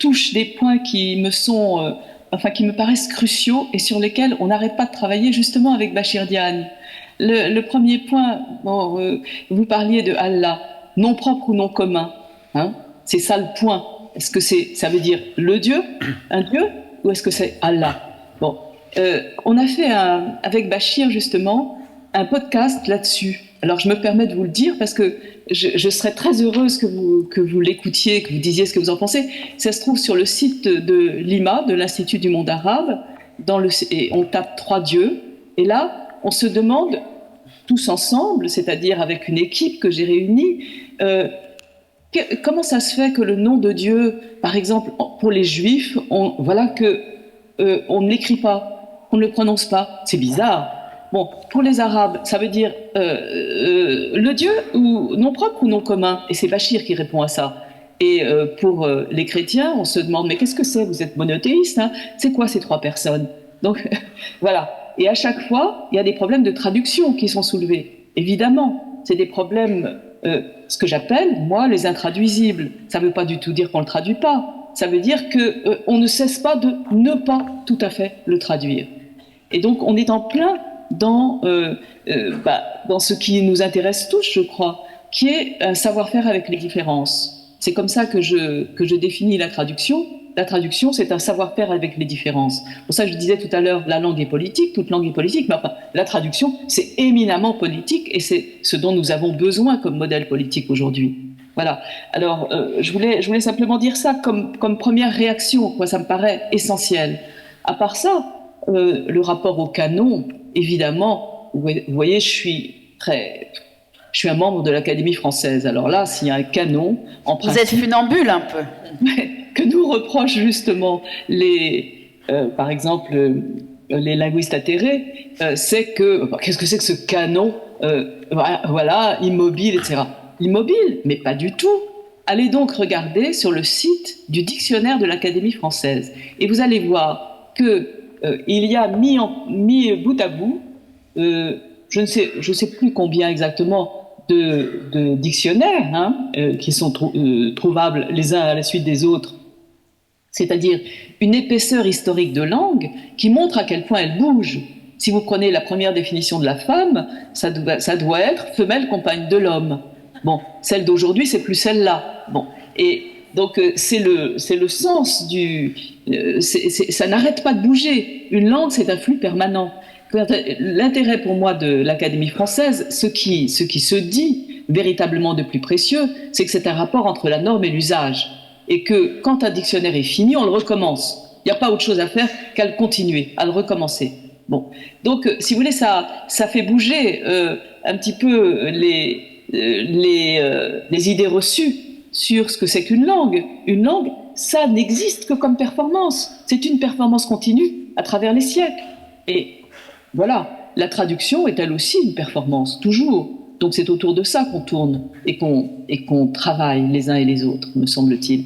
touche des points qui me paraissent cruciaux et sur lesquels on n'arrête pas de travailler justement avec Bachir Diagne. Le premier point, vous parliez de Allah, nom propre ou nom commun, hein, c'est ça le point. Est-ce que ça veut dire le Dieu, un Dieu, ou est-ce que c'est Allah? Bon, on a fait avec Bachir justement un podcast là-dessus. Alors je me permets de vous le dire parce que je serais très heureuse que vous l'écoutiez, que vous disiez ce que vous en pensez. Ça se trouve sur le site de l'IMA, de l'Institut du monde arabe, et on tape 3 dieux, et là on se demande tous ensemble, c'est-à-dire avec une équipe que j'ai réunie, comment ça se fait que le nom de Dieu, par exemple pour les Juifs, on ne l'écrit pas, on ne le prononce pas. C'est bizarre. Bon, pour les Arabes, ça veut dire le Dieu ou nom propre ou nom commun? Et c'est Bachir qui répond à ça. Et pour les chrétiens, on se demande, mais qu'est-ce que c'est? Vous êtes monothéiste, hein? C'est quoi ces 3 personnes? Donc voilà. Et à chaque fois, il y a des problèmes de traduction qui sont soulevés. Évidemment, c'est des problèmes, ce que j'appelle, moi, les intraduisibles. Ça ne veut pas du tout dire qu'on ne le traduit pas. Ça veut dire qu'on ne cesse pas de ne pas tout à fait le traduire. Et donc, on est en plein dans ce qui nous intéresse tous, je crois, qui est un savoir-faire avec les différences. C'est comme ça que je définis la traduction. La traduction, c'est un savoir-faire avec les différences. Pour ça, je disais tout à l'heure, la langue est politique, toute langue est politique, mais enfin, la traduction, c'est éminemment politique, et c'est ce dont nous avons besoin comme modèle politique aujourd'hui. Voilà. Alors, je voulais simplement dire ça comme première réaction, quoi, ça me paraît essentiel. À part ça, le rapport au canon, évidemment, vous voyez, je suis un membre de l'Académie française. Alors là, s'il y a un canon, en principe... Vous êtes funambule un peu. Que nous reprochent justement par exemple, les linguistes atterrés, c'est que... Qu'est-ce que c'est que ce canon voilà, immobile, etc. Immobile, mais pas du tout. Allez donc regarder sur le site du dictionnaire de l'Académie française. Et vous allez voir qu'il y a mis bout à bout, je ne sais plus combien exactement, de dictionnaires qui sont trouvables les uns à la suite des autres, c'est-à-dire une épaisseur historique de langue qui montre à quel point elle bouge. Si vous prenez la première définition de la femme, ça doit être femelle compagne de l'homme. Bon, celle d'aujourd'hui, c'est plus celle-là. Bon, et donc c'est le sens ça n'arrête pas de bouger. Une langue, c'est un flux permanent. L'intérêt pour moi de l'Académie française, ce qui se dit, véritablement de plus précieux, c'est que c'est un rapport entre la norme et l'usage. Et que quand un dictionnaire est fini, on le recommence. Il n'y a pas autre chose à faire qu'à le continuer, à le recommencer. Bon. Donc, si vous voulez, ça fait bouger un petit peu les idées reçues sur ce que c'est qu'une langue. Une langue, ça n'existe que comme performance. C'est une performance continue à travers les siècles. Et voilà, la traduction est elle aussi une performance, toujours. Donc c'est autour de ça qu'on tourne et qu'on travaille les uns et les autres, me semble-t-il.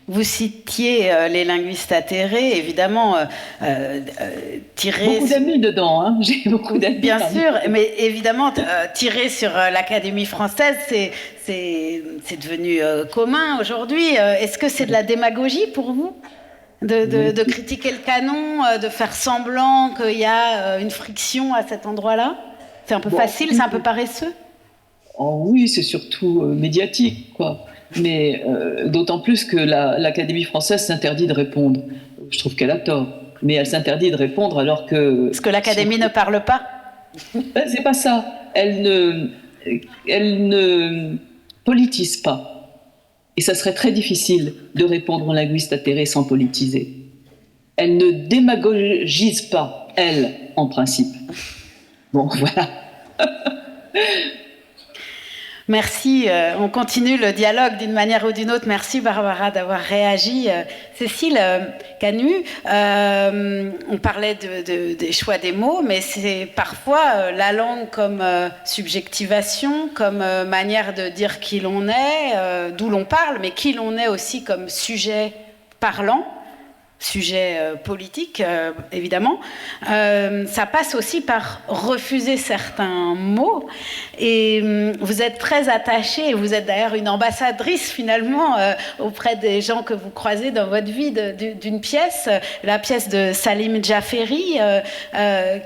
Vous citiez les linguistes atterrés, évidemment, tirés... Beaucoup d'amis dedans, hein. J'ai beaucoup d'amis. Bien sûr, mais évidemment, tirer sur l'Académie française, c'est devenu commun aujourd'hui. Est-ce que c'est de la démagogie pour vous de critiquer le canon, de faire semblant qu'il y a une friction à cet endroit-là? C'est un peu facile, c'est un peu paresseux? Oh oui, c'est surtout médiatique, quoi. Mais d'autant plus que l'Académie française s'interdit de répondre. Je trouve qu'elle a tort. Mais elle s'interdit de répondre alors que... Parce que l'Académie ne parle pas? C'est pas ça. Elle ne politise pas. Et ça serait très difficile de répondre aux linguistes atterrés sans politiser. Elle ne démagogise pas, elle, en principe. Bon, voilà. Merci, on continue le dialogue d'une manière ou d'une autre. Merci Barbara d'avoir réagi. Cécile Canu, on parlait des choix des mots, mais c'est parfois la langue comme subjectivation, comme manière de dire qui l'on est, d'où l'on parle, mais qui l'on est aussi comme sujet parlant. Sujet politique, évidemment. Ça passe aussi par refuser certains mots. Et vous êtes très attachée, et vous êtes d'ailleurs une ambassadrice finalement auprès des gens que vous croisez dans votre vie d'une pièce, la pièce de Salim Jaferi,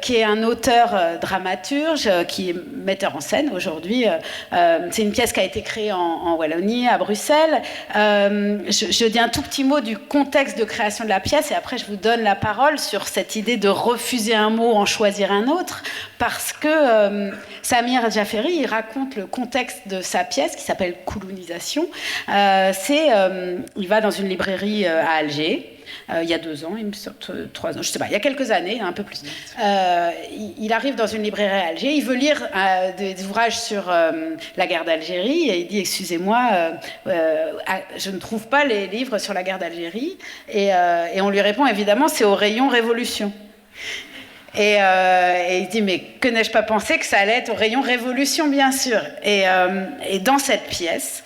qui est un auteur dramaturge, qui est metteur en scène aujourd'hui. C'est une pièce qui a été créée en Wallonie, à Bruxelles. Je dis un tout petit mot du contexte de création de la pièce et après je vous donne la parole sur cette idée de refuser un mot, en choisir un autre, parce que Samir Jaferi, il raconte le contexte de sa pièce qui s'appelle Koulounisation. Il va dans une librairie à Alger. Il y a 2 ans, il me semble, 3 ans, je sais pas, il y a quelques années, un peu plus. Il arrive dans une librairie à Alger, il veut lire des ouvrages sur la guerre d'Algérie, et il dit, excusez-moi, je ne trouve pas les livres sur la guerre d'Algérie, et on lui répond, évidemment, c'est au rayon Révolution. Et il dit, mais que n'ai-je pas pensé que ça allait être au rayon Révolution, bien sûr. Et dans cette pièce,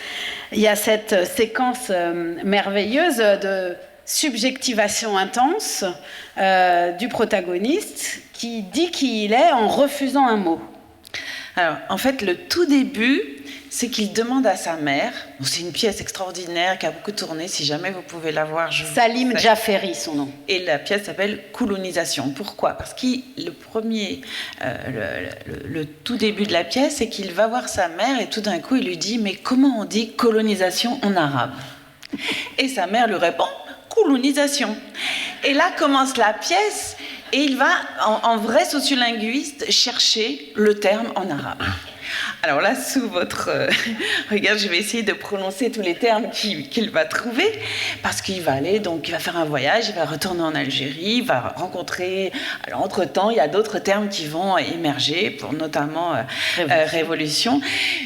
il y a cette séquence merveilleuse de subjectivation intense du protagoniste qui dit qui il est en refusant un mot. Alors, en fait, le tout début, c'est qu'il demande à sa mère, c'est une pièce extraordinaire qui a beaucoup tourné, si jamais vous pouvez la voir. Salim Jaferi, son nom. Et la pièce s'appelle Koulounisation. Pourquoi? Parce que le tout début de la pièce, c'est qu'il va voir sa mère et tout d'un coup, il lui dit, mais comment on dit colonisation en arabe? Et sa mère lui répond, Koulounisation. Et là commence la pièce et il va, en vrai sociolinguiste, chercher le terme en arabe. Alors là, sous votre regard, je vais essayer de prononcer tous les termes qu'il va trouver, parce qu'il va aller, donc il va faire un voyage, il va retourner en Algérie, il va rencontrer... Alors entre-temps, il y a d'autres termes qui vont émerger, pour notamment révolution.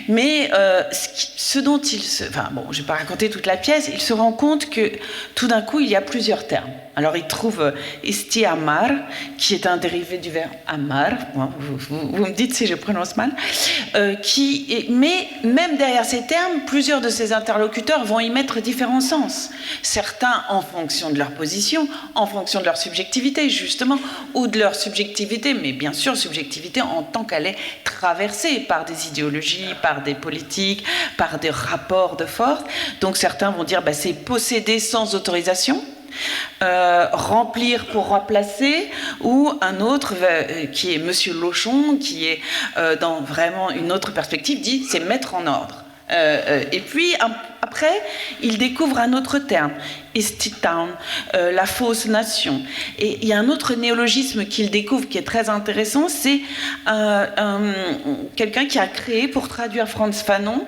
Mais ce dont il se... Enfin bon, je ne vais pas raconter toute la pièce, il se rend compte que tout d'un coup, il y a plusieurs termes. Alors il trouve isti amar, qui est un dérivé du verbe amar, vous me dites si je prononce mal, mais même derrière ces termes, plusieurs de ses interlocuteurs vont y mettre différents sens. Certains en fonction de leur position, en fonction de leur subjectivité justement, ou de leur subjectivité, mais bien sûr subjectivité en tant qu'elle est traversée par des idéologies, par des politiques, par des rapports de force. Donc certains vont dire c'est posséder sans autorisation, remplir pour remplacer, ou un autre qui est Monsieur Lochon, qui est dans vraiment une autre perspective, dit c'est mettre en ordre. Et puis à Après, il découvre un autre terme, Istitown, la fausse nation. Et il y a un autre néologisme qu'il découvre qui est très intéressant, c'est quelqu'un qui a créé, pour traduire Frantz Fanon,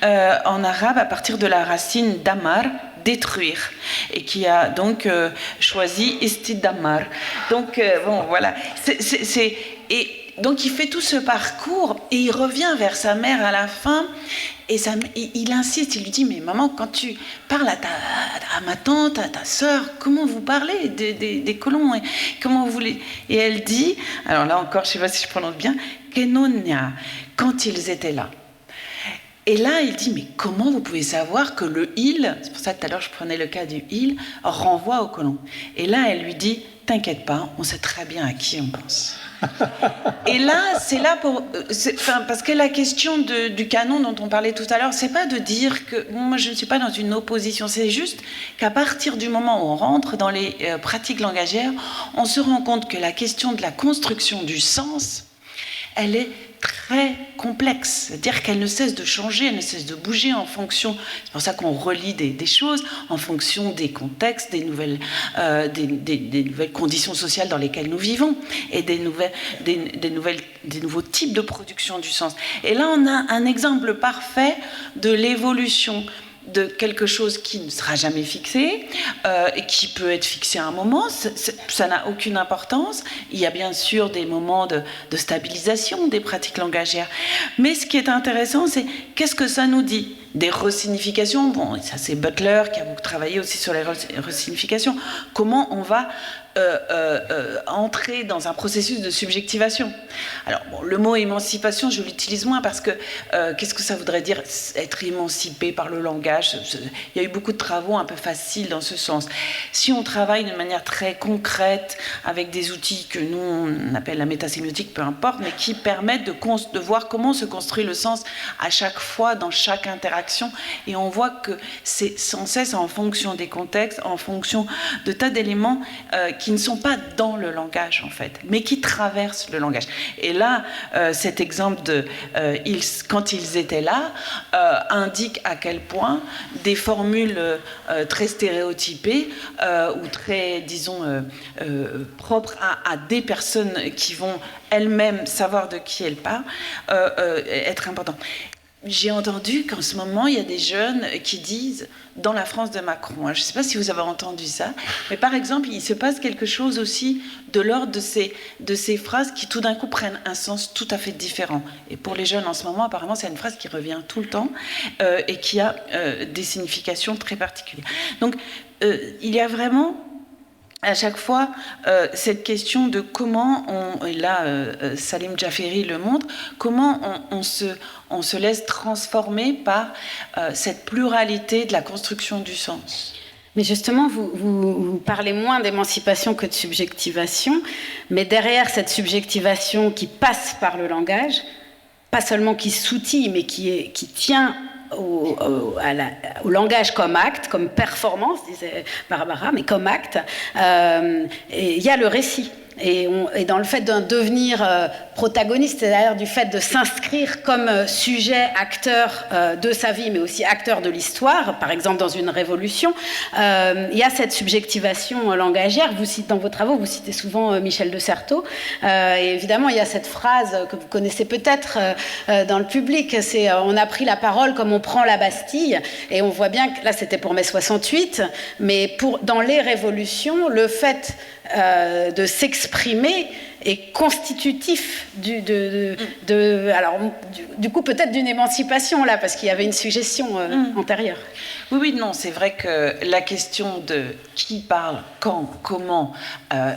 en arabe à partir de la racine damar, détruire, et qui a donc choisi Istidamar. Donc, bon, voilà. Et donc, il fait tout ce parcours, et il revient vers sa mère à la fin, et il insiste, il lui dit, mais maman, quand tu parles à ma tante, à ta sœur, comment vous parlez des colons, et comment vous les... Et elle dit, alors là encore, je ne sais pas si je prononce bien, Kenonia, quand ils étaient là. Et là, il dit, mais comment vous pouvez savoir que le « il », c'est pour ça que tout à l'heure je prenais le cas du « il », renvoie aux colons. Et là, elle lui dit, t'inquiète pas, on sait très bien à qui on pense. Et là, c'est là parce que la question du canon dont on parlait tout à l'heure, c'est pas de dire que moi je ne suis pas dans une opposition, c'est juste qu'à partir du moment où on rentre dans les pratiques langagières, on se rend compte que la question de la construction du sens, elle est très complexe, c'est-à-dire qu'elle ne cesse de changer, elle ne cesse de bouger en fonction, c'est pour ça qu'on relie des choses, en fonction des contextes, des nouvelles conditions sociales dans lesquelles nous vivons, et des nouveaux types de production du sens. Et là, on a un exemple parfait de l'évolution de quelque chose qui ne sera jamais fixé, et qui peut être fixé à un moment, ça n'a aucune importance. Il y a bien sûr des moments de stabilisation des pratiques langagières. Mais ce qui est intéressant, c'est qu'est-ce que ça nous dit ? Des resignifications, bon, ça c'est Butler qui a beaucoup travaillé aussi sur les resignifications. Comment on va entrer dans un processus de subjectivation. Alors, bon, le mot émancipation, je l'utilise moins parce que qu'est-ce que ça voudrait dire être émancipé par le langage ? Il y a eu beaucoup de travaux un peu faciles dans ce sens. Si on travaille d'une manière très concrète avec des outils que nous on appelle la métasémiotique, peu importe, mais qui permettent de voir comment se construit le sens à chaque fois dans chaque interaction, et on voit que c'est sans cesse en fonction des contextes, en fonction de tas d'éléments qui ne sont pas dans le langage en fait, mais qui traversent le langage. Et là, cet exemple de quand ils étaient là indique à quel point des formules très stéréotypées ou très, disons, propres à des personnes qui vont elles-mêmes savoir de qui elles parlent, être importantes. J'ai entendu qu'en ce moment, il y a des jeunes qui disent « dans la France de Macron ». Je ne sais pas si vous avez entendu ça, mais par exemple, il se passe quelque chose aussi de l'ordre de ces phrases qui tout d'un coup prennent un sens tout à fait différent. Et pour les jeunes en ce moment, apparemment, c'est une phrase qui revient tout le temps et qui a des significations très particulières. Donc, il y a vraiment... à chaque fois, cette question de comment, et là Salim Jaferi le montre, comment on se laisse transformer par cette pluralité de la construction du sens. Mais justement, vous parlez moins d'émancipation que de subjectivation, mais derrière cette subjectivation qui passe par le langage, pas seulement qui s'outille, mais qui tient au langage comme acte, comme performance, disait Barbara, mais comme acte, il y a le récit. Et dans le fait de devenir protagoniste, c'est-à-dire du fait de s'inscrire comme sujet, acteur de sa vie, mais aussi acteur de l'histoire, par exemple dans une révolution, il y a cette subjectivation langagière. Dans vos travaux, vous citez souvent Michel de Certeau, et évidemment, il y a cette phrase que vous connaissez peut-être dans le public, c'est « on a pris la parole comme on prend la Bastille », et on voit bien que là, c'était pour mai 68, mais dans les révolutions, le fait de s'exprimer est constitutif du coup peut-être d'une émancipation là, parce qu'il y avait une suggestion antérieure. Oui, non, c'est vrai que la question de qui parle, quand, comment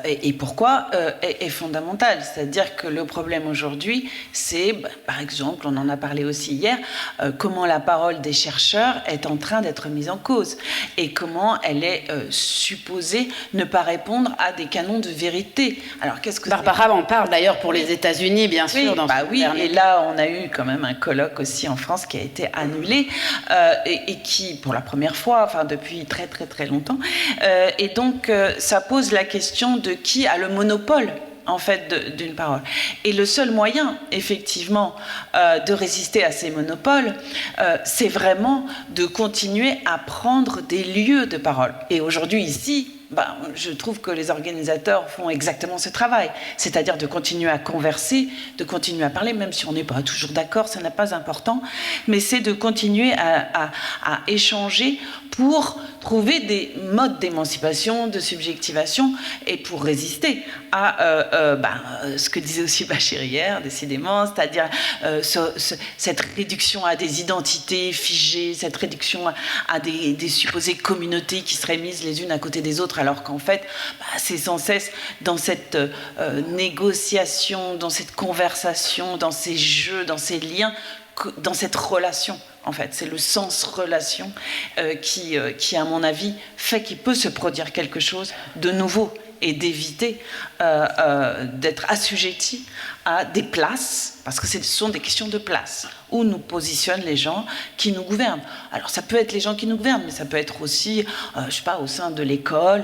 et pourquoi est fondamentale. C'est-à-dire que le problème aujourd'hui, c'est, par exemple, on en a parlé aussi hier, comment la parole des chercheurs est en train d'être mise en cause et comment elle est supposée ne pas répondre à des canons de vérité. Alors, qu'est-ce que Barbara en parle d'ailleurs pour les États-Unis, bien sûr. Oui, et là, on a eu quand même un colloque aussi en France qui a été annulé et qui, pour la première fois, enfin depuis très très très longtemps, et donc ça pose la question de qui a le monopole en fait, d'une parole. Et le seul moyen, effectivement, de résister à ces monopoles, c'est vraiment de continuer à prendre des lieux de parole. Et aujourd'hui, ici, je trouve que les organisateurs font exactement ce travail, c'est-à-dire de continuer à converser, de continuer à parler, même si on n'est pas toujours d'accord, ça n'est pas important, mais c'est de continuer à échanger pour trouver des modes d'émancipation, de subjectivation, et pour résister à ce que disait aussi Bachir hier, décidément, c'est-à-dire cette réduction à des identités figées, cette réduction à des supposées communautés qui seraient mises les unes à côté des autres, alors qu'en fait, c'est sans cesse dans cette négociation, dans cette conversation, dans ces jeux, dans ces liens, dans cette relation. En fait, c'est le sens relation qui, à mon avis, fait qu'il peut se produire quelque chose de nouveau et d'éviter d'être assujetti à des places, parce que ce sont des questions de place, où nous positionnent les gens qui nous gouvernent. Alors ça peut être les gens qui nous gouvernent, mais ça peut être aussi, je sais pas, au sein de l'école,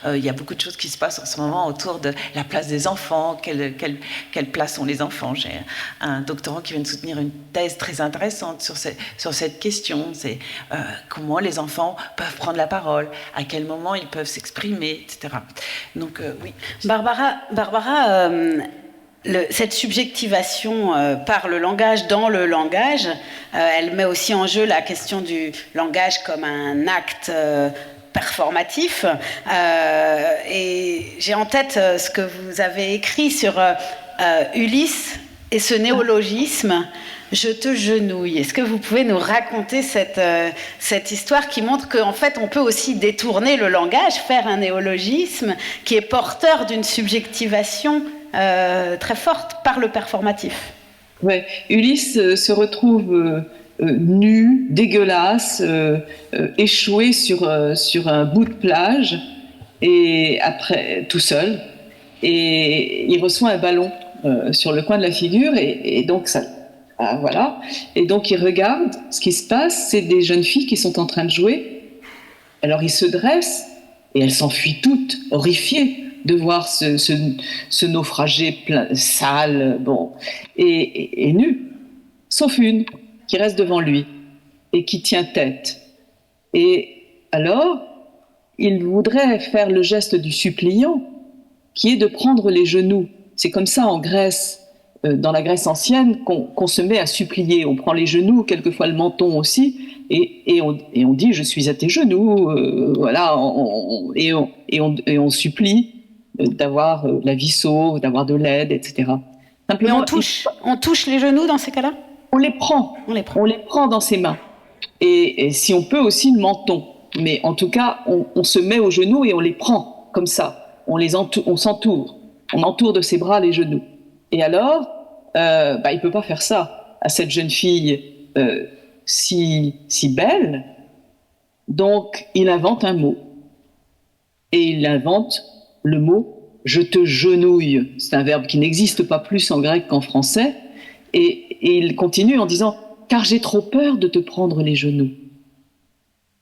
il y a beaucoup de choses qui se passent en ce moment autour de la place des enfants, quelle place ont les enfants. J'ai un doctorant qui vient de soutenir une thèse très intéressante sur cette question, c'est comment les enfants peuvent prendre la parole, à quel moment ils peuvent s'exprimer, etc. Donc oui. Barbara, cette subjectivation par le langage, dans le langage, elle met aussi en jeu la question du langage comme un acte performatif. Et j'ai en tête ce que vous avez écrit sur Ulysse et ce néologisme « je te genouille ». Est-ce que vous pouvez nous raconter cette histoire qui montre qu'en fait, on peut aussi détourner le langage, faire un néologisme qui est porteur d'une subjectivation très forte par le performatif. Ouais. Ulysse se retrouve nu, dégueulasse, échoué sur un bout de plage, et après tout seul, et il reçoit un ballon sur le coin de la figure, et donc ça, voilà. Et donc il regarde ce qui se passe, c'est des jeunes filles qui sont en train de jouer. Alors il se dresse et elles s'enfuient toutes, horrifiées de voir ce naufragé sale, et nu, sauf une qui reste devant lui et qui tient tête. Et alors, il voudrait faire le geste du suppliant, qui est de prendre les genoux. C'est comme ça en Grèce, dans la Grèce ancienne, qu'on se met à supplier. On prend les genoux, quelquefois le menton aussi, et on dit « je suis à tes genoux », voilà, et on supplie d'avoir la vie sauve, d'avoir de l'aide, etc. Simplement, mais on touche les genoux dans ces cas-là ? On les prend dans ses mains. Et si on peut aussi le menton. Mais en tout cas, on se met aux genoux et on les prend comme ça. On s'entoure. On entoure de ses bras les genoux. Et alors, il peut pas faire ça à cette jeune fille si belle. Donc, il invente un mot. Et il invente le mot « je te genouille ». C'est un verbe qui n'existe pas plus en grec qu'en français. Et il continue en disant « car j'ai trop peur de te prendre les genoux ».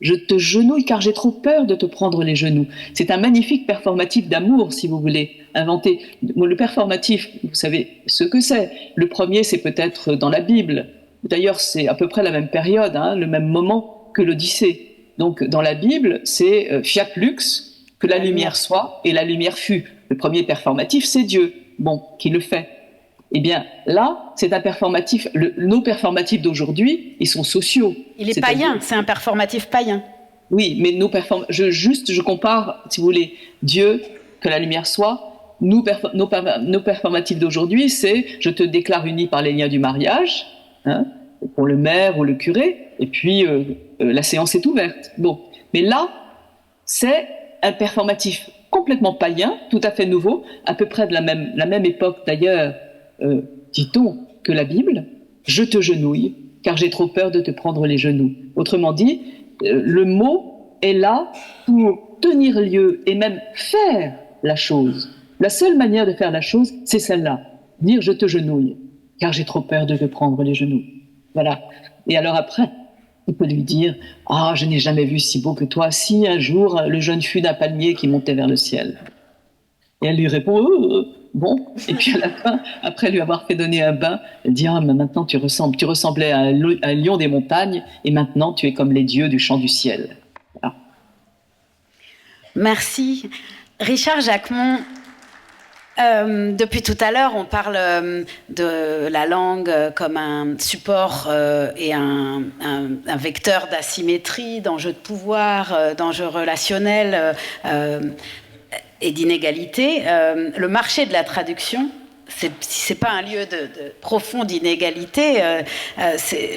Je te genouille car j'ai trop peur de te prendre les genoux. C'est un magnifique performatif d'amour, si vous voulez, inventé. Le performatif, vous savez ce que c'est. Le premier, c'est peut-être dans la Bible. D'ailleurs, c'est à peu près la même période, le même moment que l'Odyssée. Donc, dans la Bible, c'est fiat lux, que la lumière soit, et la lumière fut. Le premier performatif, c'est Dieu, qui le fait. Eh bien, là, c'est un performatif. Nos performatifs d'aujourd'hui, ils sont sociaux. Il est païen, c'est un performatif païen. Oui, mais je compare, si vous voulez, Dieu, que la lumière soit. Nos performatifs d'aujourd'hui, c'est « je te déclare uni par les liens du mariage », pour le maire ou le curé, et puis la séance est ouverte. Mais là, c'est un performatif complètement païen, tout à fait nouveau, à peu près de la même époque d'ailleurs, dit-on, que la Bible. « Je te genouille, car j'ai trop peur de te prendre les genoux ». Autrement dit, le mot est là pour tenir lieu et même faire la chose. La seule manière de faire la chose, c'est celle-là. Dire « je te genouille, car j'ai trop peur de te prendre les genoux ». Voilà. Et alors après, il peut lui dire « ah, je n'ai jamais vu si beau que toi, si un jour le jeune fut d'un palmier qui montait vers le ciel ». Et elle lui répond bon. Et puis à la fin, après lui avoir fait donner un bain, elle dit mais maintenant tu ressemblais à un lion des montagnes, et maintenant tu es comme les dieux du chant du ciel. Voilà. Merci. Richard Jacquemont, depuis tout à l'heure, on parle de la langue comme un support et un vecteur d'asymétrie, d'enjeux de pouvoir, d'enjeux relationnels et d'inégalité. Le marché de la traduction, si ce n'est pas un lieu de profonde inégalité,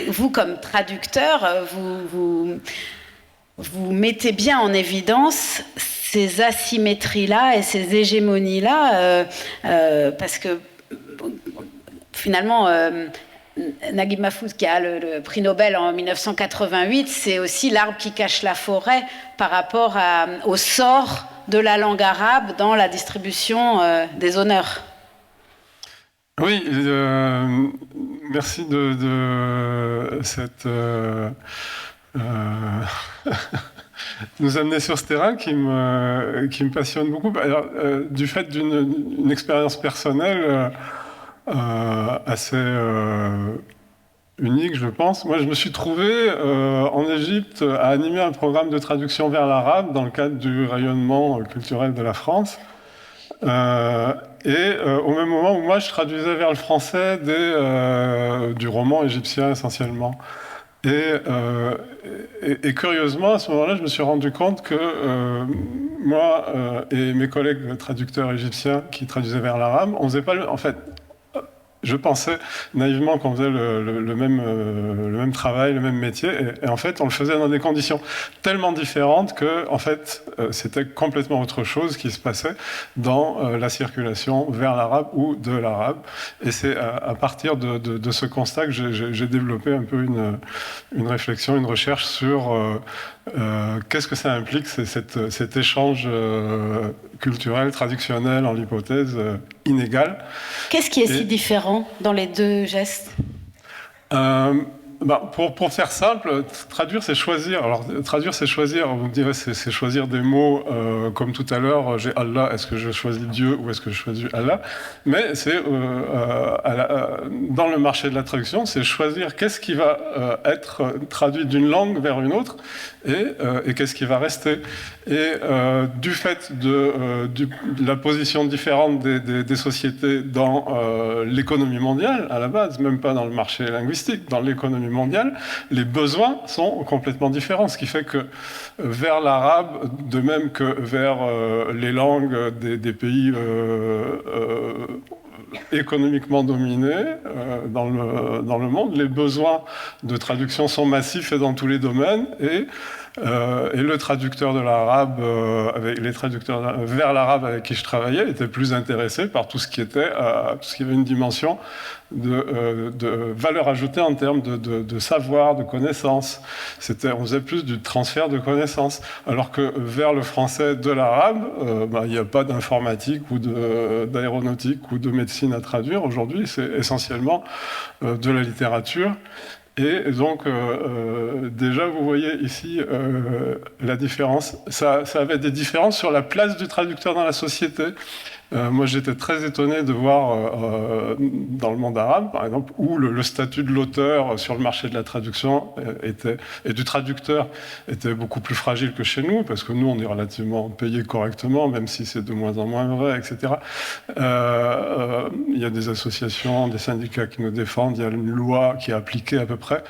vous, comme traducteur, vous mettez bien en évidence ces asymétries-là et ces hégémonies-là, parce que finalement, Naguib Mahfouz, qui a le prix Nobel en 1988, c'est aussi l'arbre qui cache la forêt par rapport au sort de la langue arabe dans la distribution des honneurs. Oui, merci de cette... nous amener sur ce terrain qui me passionne beaucoup. Alors, du fait d'une expérience personnelle assez unique, je pense. Moi, je me suis trouvé en Égypte à animer un programme de traduction vers l'arabe dans le cadre du rayonnement culturel de la France. Au même moment où moi, je traduisais vers le français du roman égyptien essentiellement. Et curieusement, à ce moment-là, je me suis rendu compte que moi et mes collègues traducteurs égyptiens qui traduisaient vers l'arabe, on faisait pas en fait, je pensais naïvement qu'on faisait le même travail, le même métier, et en fait, on le faisait dans des conditions tellement différentes que, en fait, c'était complètement autre chose qui se passait dans la circulation vers l'arabe ou de l'arabe. Et c'est à partir de ce constat que j'ai développé un peu une réflexion, une recherche sur qu'est-ce que ça implique, cet échange culturel, traductionnel, en l'hypothèse, inégal. Qu'est-ce qui est si différent dans les deux gestes ? Pour faire simple, traduire c'est choisir. Alors traduire c'est choisir, vous me direz c'est choisir des mots comme tout à l'heure, j'ai Allah, est-ce que je choisis Dieu ou est-ce que je choisis Allah ? Mais c'est dans le marché de la traduction, c'est choisir qu'est-ce qui va être traduit d'une langue vers une autre et qu'est-ce qui va rester. Et du fait de la position différente des sociétés dans l'économie mondiale, à la base, même pas dans le marché linguistique, dans l'économie mondiale, les besoins sont complètement différents. Ce qui fait que vers l'arabe, de même que vers les langues des pays économiquement dominés dans le monde, les besoins de traduction sont massifs et dans tous les domaines. Et le traducteur de l'arabe, avec les traducteurs vers l'arabe avec qui je travaillais, était plus intéressé par tout ce qui avait une dimension de valeur ajoutée en termes de savoir, de connaissances. On faisait plus du transfert de connaissances. Alors que vers le français de l'arabe, il n'y a pas d'informatique ou d'aéronautique ou de médecine à traduire. Aujourd'hui, c'est essentiellement de la littérature. Et donc, déjà, vous voyez ici la différence. Ça avait des différences sur la place du traducteur dans la société. Moi, j'étais très étonné de voir dans le monde arabe, par exemple, où le statut de l'auteur sur le marché de la traduction et du traducteur était beaucoup plus fragile que chez nous, parce que nous, on est relativement payé correctement, même si c'est de moins en moins vrai, etc. Il y a des associations, des syndicats qui nous défendent, il y a une loi qui est appliquée à peu près,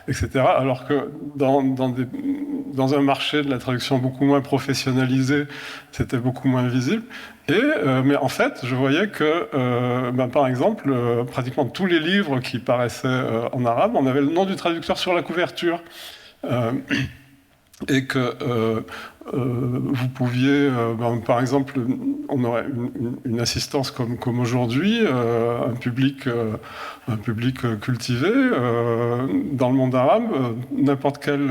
etc. Alors que dans un marché de la traduction beaucoup moins professionnalisé, c'était beaucoup moins visible. Mais en fait, je voyais que, par exemple, pratiquement tous les livres qui paraissaient en arabe, on avait le nom du traducteur sur la couverture. Et que vous pouviez, par exemple, on aurait une assistance comme aujourd'hui, un public cultivé dans le monde arabe, n'importe quel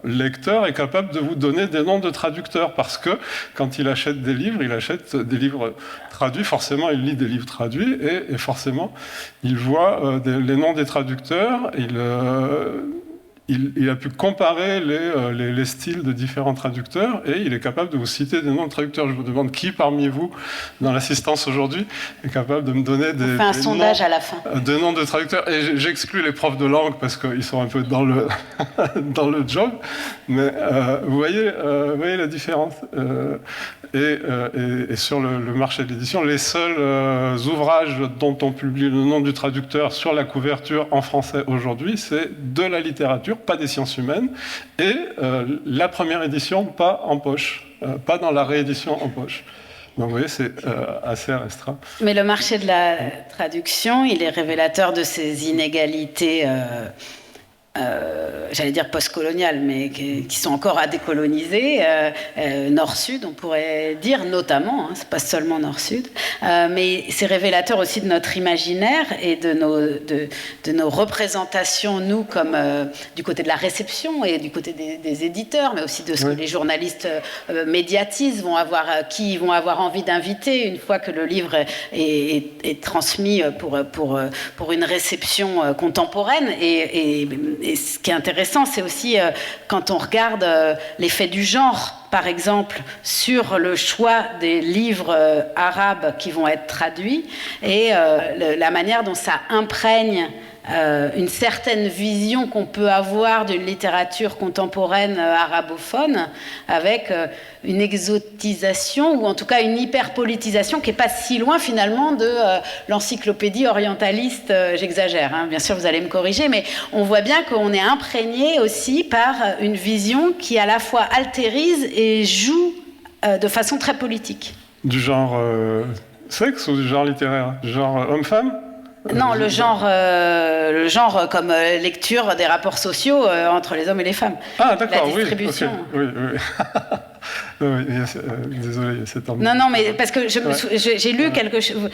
lecteur est capable de vous donner des noms de traducteurs, parce que quand il achète des livres, il achète des livres traduits, forcément il lit des livres traduits, et forcément il voit les noms des traducteurs, il a pu comparer les styles de différents traducteurs et il est capable de vous citer des noms de traducteurs. Je vous demande qui parmi vous, dans l'assistance aujourd'hui, est capable de me donner des sondage à la fin. De noms de traducteurs. Et j'exclus les profs de langue parce qu'ils sont un peu dans le, dans le job. Mais vous voyez la différence. Et sur le marché de l'édition, les seuls ouvrages dont on publie le nom du traducteur sur la couverture en français aujourd'hui, c'est de la littérature, pas des sciences humaines, et la première édition, pas en poche, pas dans la réédition en poche. Donc vous voyez, c'est assez restreint. Mais le marché de la traduction, il est révélateur de ces inégalités, j'allais dire post-coloniales, mais qui sont encore à décoloniser, nord-sud, on pourrait dire notamment, c'est pas seulement nord-sud, mais c'est révélateur aussi de notre imaginaire et de nos représentations, nous, comme du côté de la réception et du côté des éditeurs, mais aussi de ce que les journalistes médiatisent, qui ils vont avoir envie d'inviter une fois que le livre est transmis pour une réception contemporaine. Et ce qui est intéressant, c'est aussi quand on regarde l'effet du genre, par exemple, sur le choix des livres arabes qui vont être traduits et la manière dont ça imprègne une certaine vision qu'on peut avoir d'une littérature contemporaine arabophone avec une exotisation ou en tout cas une hyperpolitisation qui n'est pas si loin finalement de l'encyclopédie orientaliste, j'exagère, hein, bien sûr vous allez me corriger, mais on voit bien qu'on est imprégné aussi par une vision qui à la fois altérise et joue de façon très politique. Du genre sexe ou du genre littéraire? Du genre homme-femme? Non, le genre comme lecture des rapports sociaux entre les hommes et les femmes. Ah, d'accord, la distribution. Oui, okay. Oui, désolé, c'est en... Non, mais parce que j'ai lu quelque chose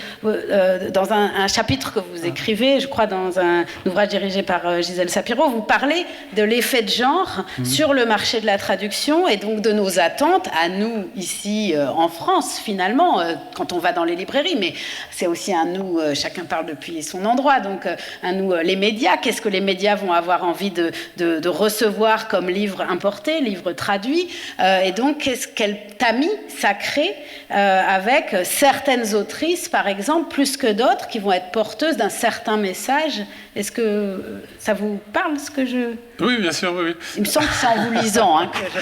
dans un chapitre que vous écrivez, je crois dans un ouvrage dirigé par Gisèle Sapiro, vous parlez de l'effet de genre sur le marché de la traduction et donc de nos attentes à nous ici en France finalement, quand on va dans les librairies, mais c'est aussi à nous, chacun parle depuis son endroit, donc à nous les médias, qu'est-ce que les médias vont avoir envie de recevoir comme livre importé, livre traduit, et donc quel tamis ça crée avec certaines autrices, par exemple, plus que d'autres, qui vont être porteuses d'un certain message. Est-ce que ça vous parle, ce que je... Oui, bien sûr, oui. Il me semble que c'est en vous lisant que je...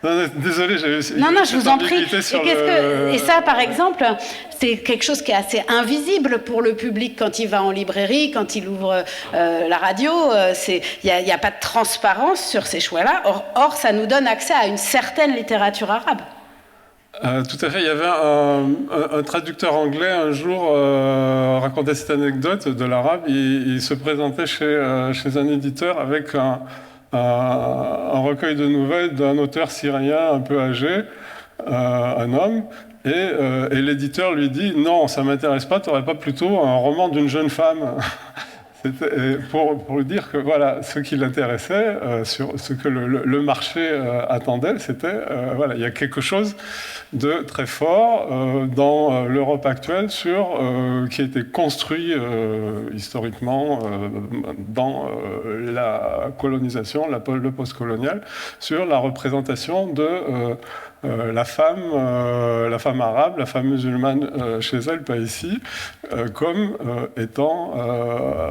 Non, désolé, j'avais... Non, je vous en prie. Et ça, par exemple, c'est quelque chose qui est assez invisible pour le public quand il va en librairie, quand il ouvre la radio. Il n'y a pas de transparence sur ces choix-là. Or, ça nous donne accès à une certaine littérature arabe. Tout à fait. Il y avait un traducteur anglais un jour racontait cette anecdote de l'arabe. Il se présentait chez un éditeur avec un recueil de nouvelles d'un auteur syrien un peu âgé, un homme, et l'éditeur lui dit « Non, ça ne m'intéresse pas, tu n'aurais pas plutôt un roman d'une jeune femme ?» Pour lui dire que voilà, ce qui l'intéressait, sur ce que le marché attendait, c'était il y a quelque chose de très fort dans l'Europe actuelle qui a été construit historiquement dans la colonisation, le post-colonial, sur la représentation de la femme arabe, la femme musulmane chez elle, pas ici, comme étant...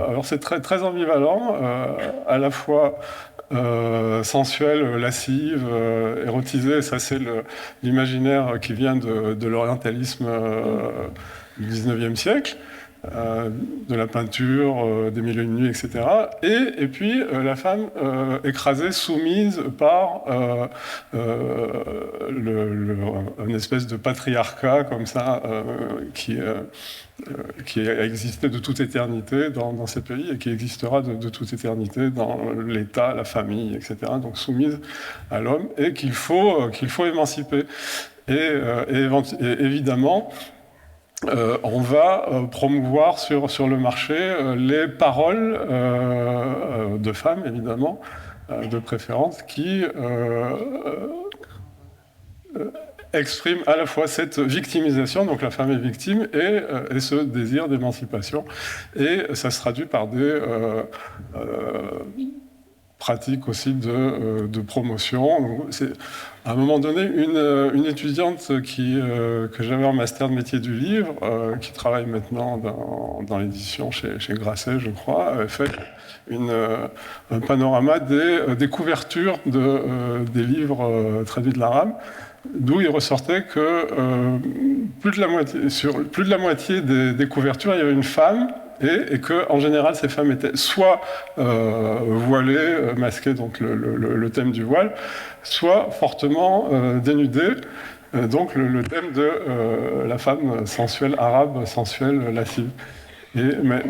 alors c'est très, très ambivalent, à la fois sensuelle, lascive, érotisée, ça c'est l'imaginaire qui vient de l'orientalisme du 19e siècle, de la peinture, des Mille et une nuits, etc. Et puis la femme écrasée, soumise par une espèce de patriarcat comme ça, qui a existé de toute éternité dans ces pays et qui existera de toute éternité dans l'État, la famille, etc. Donc soumise à l'homme et qu'il faut émanciper. Et évidemment, on va promouvoir sur le marché les paroles de femmes, évidemment, de préférence, qui expriment à la fois cette victimisation, donc la femme est victime, et ce désir d'émancipation. Et ça se traduit par pratique aussi de promotion. Donc, c'est, à un moment donné, une étudiante que j'avais en master de métier du livre, qui travaille maintenant dans l'édition chez Grasset, je crois, avait fait un panorama des couvertures des livres traduits de l'arabe, d'où il ressortait que sur plus de la moitié des couvertures, il y avait une femme, et que en général, ces femmes étaient soit voilées, masquées, donc le thème du voile, soit fortement dénudées, donc le thème de la femme sensuelle arabe, sensuelle lascive. Mais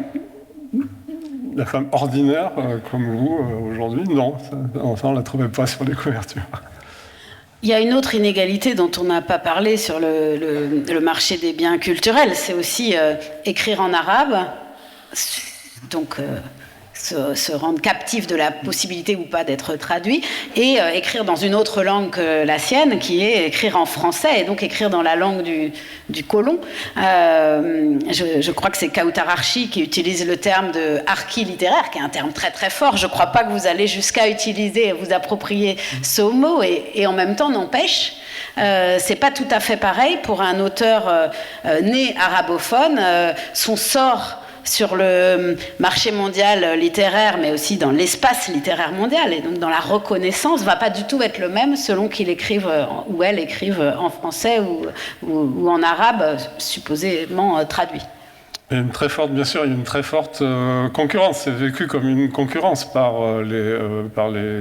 la femme ordinaire, comme vous, aujourd'hui, non, ça on ne la trouvait pas sur les couvertures. Il y a une autre inégalité dont on n'a pas parlé sur le marché des biens culturels, c'est aussi écrire en arabe, donc se rendre captif de la possibilité ou pas d'être traduit, et écrire dans une autre langue que la sienne, qui est écrire en français, et donc écrire dans la langue du colon. Je crois que c'est Kautar Archi qui utilise le terme de harki littéraire, qui est un terme très très fort. Je ne crois pas que vous allez jusqu'à utiliser, vous approprier ce mot, et en même temps n'empêche. C'est pas tout à fait pareil pour un auteur né arabophone. Son sort sur le marché mondial littéraire, mais aussi dans l'espace littéraire mondial, et donc dans la reconnaissance, va pas du tout être le même selon qu'il écrive ou elle écrive en français ou en arabe, supposément traduit. Il y a une très forte, bien sûr, il y a une très forte concurrence. C'est vécu comme une concurrence par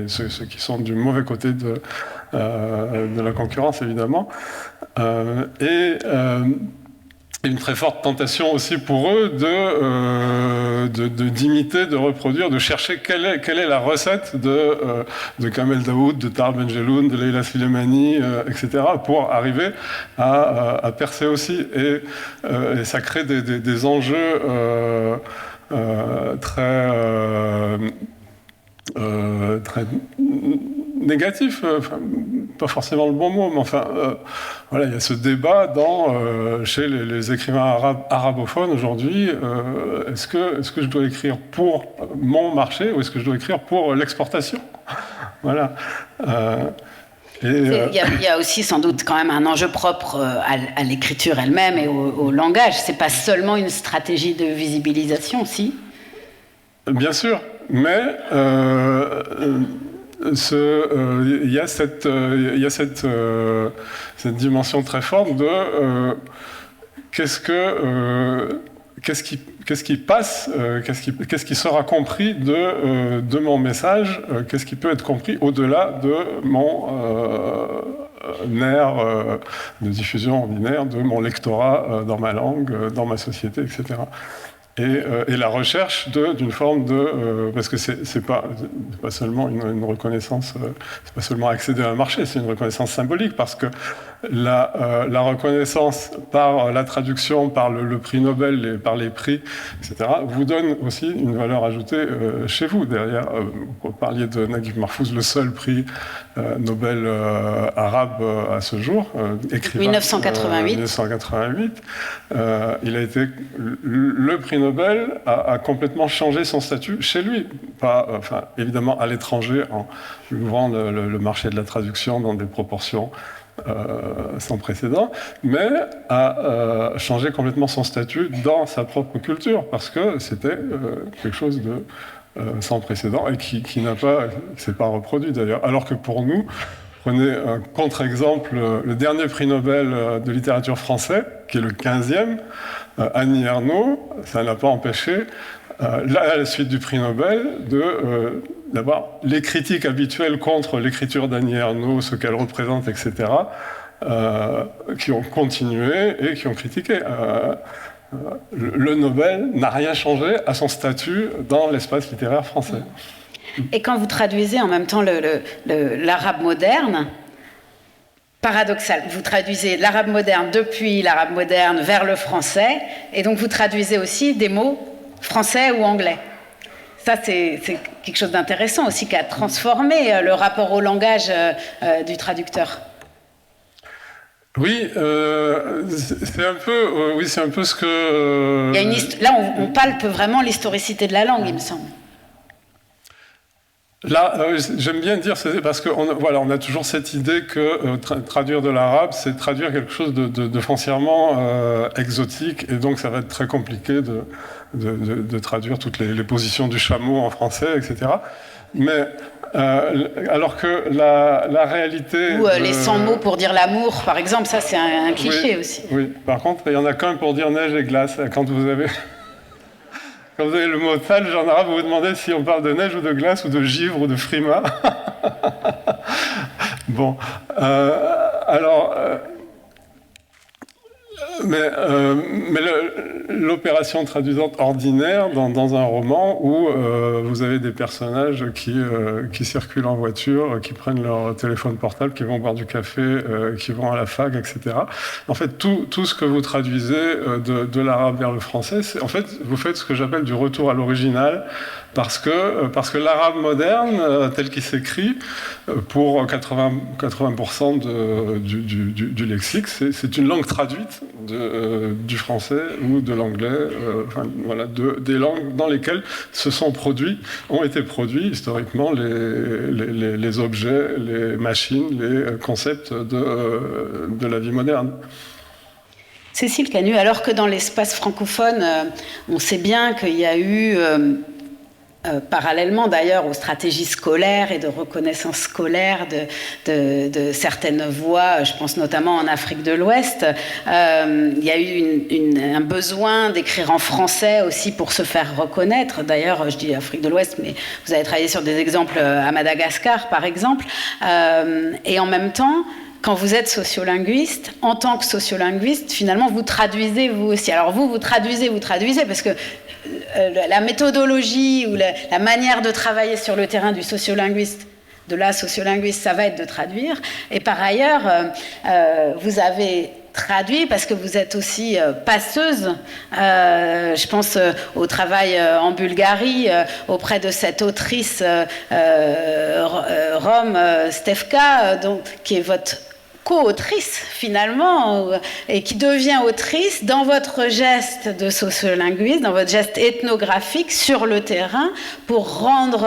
ceux qui sont du mauvais côté de la concurrence, évidemment. Une très forte tentation aussi pour eux d'imiter, de reproduire, de chercher quelle est la recette de Kamel Daoud, de Tahar Benjeloun, de Leila Slimani, etc., pour arriver à percer aussi. Et ça crée des enjeux très négatif, pas forcément le bon mot, mais enfin, voilà, il y a ce débat chez les écrivains arabophones aujourd'hui. Est-ce que je dois écrire pour mon marché ou est-ce que je dois écrire pour l'exportation? Voilà. Il y a aussi sans doute quand même un enjeu propre à l'écriture elle-même et au langage. C'est pas seulement une stratégie de visibilisation, si? Bien sûr, mais il y a cette dimension très forte de qu'est-ce qui passe, qu'est-ce qui sera compris de mon message, qu'est-ce qui peut être compris au-delà de mon aire de diffusion ordinaire, de mon lectorat dans ma langue, dans ma société, etc. Et la recherche d'une forme de... parce que c'est pas seulement une reconnaissance, c'est pas seulement accéder à un marché, c'est une reconnaissance symbolique, parce que la reconnaissance par la traduction, par le prix Nobel, et par les prix, etc., vous donne aussi une valeur ajoutée chez vous. Derrière, vous parliez de Naguib Mahfouz, le seul prix Nobel arabe à ce jour, écrivain 1988. Il a été le prix Nobel a complètement changé son statut chez lui. Enfin, évidemment à l'étranger, en ouvrant le marché de la traduction dans des proportions sans précédent, mais a changé complètement son statut dans sa propre culture, parce que c'était quelque chose de sans précédent et qui s'est pas reproduit d'ailleurs. Alors que pour nous, prenez un contre-exemple, le dernier prix Nobel de littérature français, qui est le 15e, Annie Ernaux, ça n'a pas empêché, à la suite du prix Nobel, d'avoir les critiques habituelles contre l'écriture d'Annie Ernaux, ce qu'elle représente, etc., qui ont continué et qui ont critiqué. Le Nobel n'a rien changé à son statut dans l'espace littéraire français. Et quand vous traduisez en même temps l'arabe moderne, paradoxal, vous traduisez l'arabe moderne depuis l'arabe moderne vers le français, et donc vous traduisez aussi des mots français ou anglais. Ça, c'est quelque chose d'intéressant aussi, qui a transformé le rapport au langage du traducteur. Oui, c'est un peu ce que... Là, on palpe vraiment l'historicité de la langue, il me semble. Là, j'aime bien dire, c'est parce qu'on a toujours cette idée que traduire de l'arabe, c'est traduire quelque chose de foncièrement exotique, et donc ça va être très compliqué de traduire toutes les positions du chameau en français, etc. Mais alors que la réalité... Ou les 100 mots pour dire l'amour, par exemple, ça c'est un cliché aussi. Oui, par contre, il y en a qu'un pour dire neige et glace. Quand vous avez le mot thalj en arabe, vous vous demandez si on parle de neige ou de glace ou de givre ou de frima. Bon, mais l'opération traduisante ordinaire dans un roman où vous avez des personnages qui circulent en voiture, qui prennent leur téléphone portable, qui vont boire du café, qui vont à la fac, etc. En fait, tout ce que vous traduisez de l'arabe vers le français, en fait, vous faites ce que j'appelle du retour à l'original, parce que l'arabe moderne, tel qu'il s'écrit, pour 80% du lexique, c'est une langue traduite du français ou de l'anglais, des langues dans lesquelles ont été produits historiquement les objets, les machines, les concepts de la vie moderne. Cécile Canu, alors que dans l'espace francophone, on sait bien qu'il y a eu... parallèlement d'ailleurs aux stratégies scolaires et de reconnaissance scolaire de certaines voix, je pense notamment en Afrique de l'Ouest, il y a eu un besoin d'écrire en français aussi pour se faire reconnaître. D'ailleurs, je dis Afrique de l'Ouest, mais vous avez travaillé sur des exemples à Madagascar, par exemple. Et en même temps, quand vous êtes sociolinguiste, en tant que sociolinguiste, finalement, vous traduisez vous aussi. Alors vous traduisez, parce que la méthodologie ou la manière de travailler sur le terrain du sociolinguiste, de la sociolinguiste, ça va être de traduire. Et par ailleurs, vous avez traduit parce que vous êtes aussi passeuse. Je pense au travail en Bulgarie auprès de cette autrice Rome Stefka, qui est votre co-autrice finalement, et qui devient autrice dans votre geste de sociolinguiste, dans votre geste ethnographique sur le terrain, pour rendre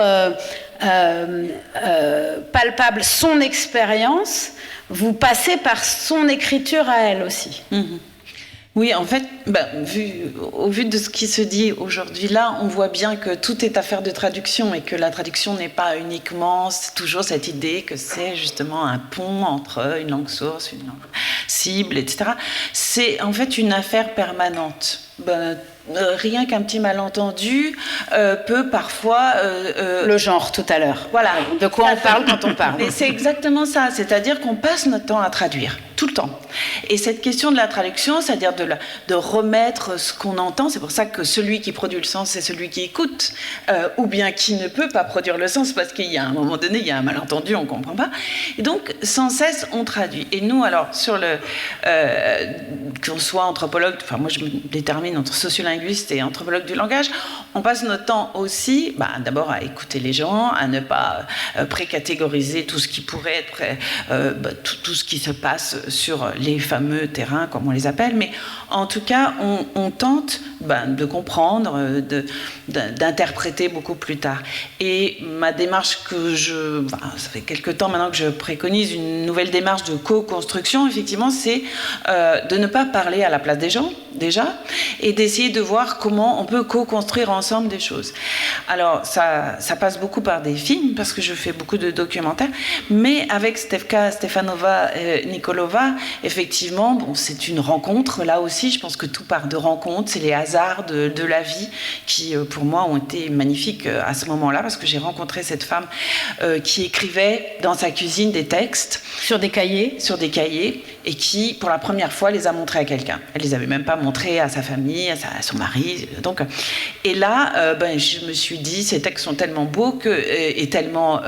palpable son expérience. Vous passez par son écriture à elle aussi. Mmh. Oui, en fait, au vu de ce qui se dit aujourd'hui là, on voit bien que tout est affaire de traduction et que la traduction n'est pas uniquement toujours cette idée que c'est justement un pont entre une langue source, une langue cible, etc. C'est en fait une affaire permanente. Rien qu'un petit malentendu peut parfois... Le genre, tout à l'heure. Voilà. De quoi on parle quand on parle. Mais c'est exactement ça, c'est-à-dire qu'on passe notre temps à traduire, tout le temps. Et cette question de la traduction, c'est-à-dire de remettre ce qu'on entend, c'est pour ça que celui qui produit le sens, c'est celui qui écoute, ou bien qui ne peut pas produire le sens, parce qu'il y a un moment donné, il y a un malentendu, on ne comprend pas. Et donc, sans cesse, on traduit. Et nous, alors, sur qu'on soit anthropologue, enfin moi je me détermine entre sociolinguiste et anthropologue du langage, on passe notre temps aussi, d'abord à écouter les gens, à ne pas précatégoriser tout ce qui pourrait être, tout ce qui se passe sur les fameux terrains, comme on les appelle, mais en tout cas, on tente de comprendre, d'interpréter beaucoup plus tard. Et ma démarche ça fait quelque temps maintenant que je préconise une nouvelle démarche de co-construction, effectivement, c'est de ne pas parler à la place des gens, déjà, et d'essayer de voir comment on peut co-construire ensemble des choses. Alors, ça passe beaucoup par des films, parce que je fais beaucoup de documentaires, mais avec Stefanova Nikolova, effectivement, c'est une rencontre, là aussi, je pense que tout part de rencontres, c'est les hasards de la vie qui, pour moi, ont été magnifiques à ce moment-là, parce que j'ai rencontré cette femme qui écrivait dans sa cuisine des textes. Sur des cahiers, et qui, pour la première fois, les a montrés à quelqu'un. Elle les avait même pas montrés à sa famille, à son mari. Donc, et là, je me suis dit, ces textes sont tellement beaux et tellement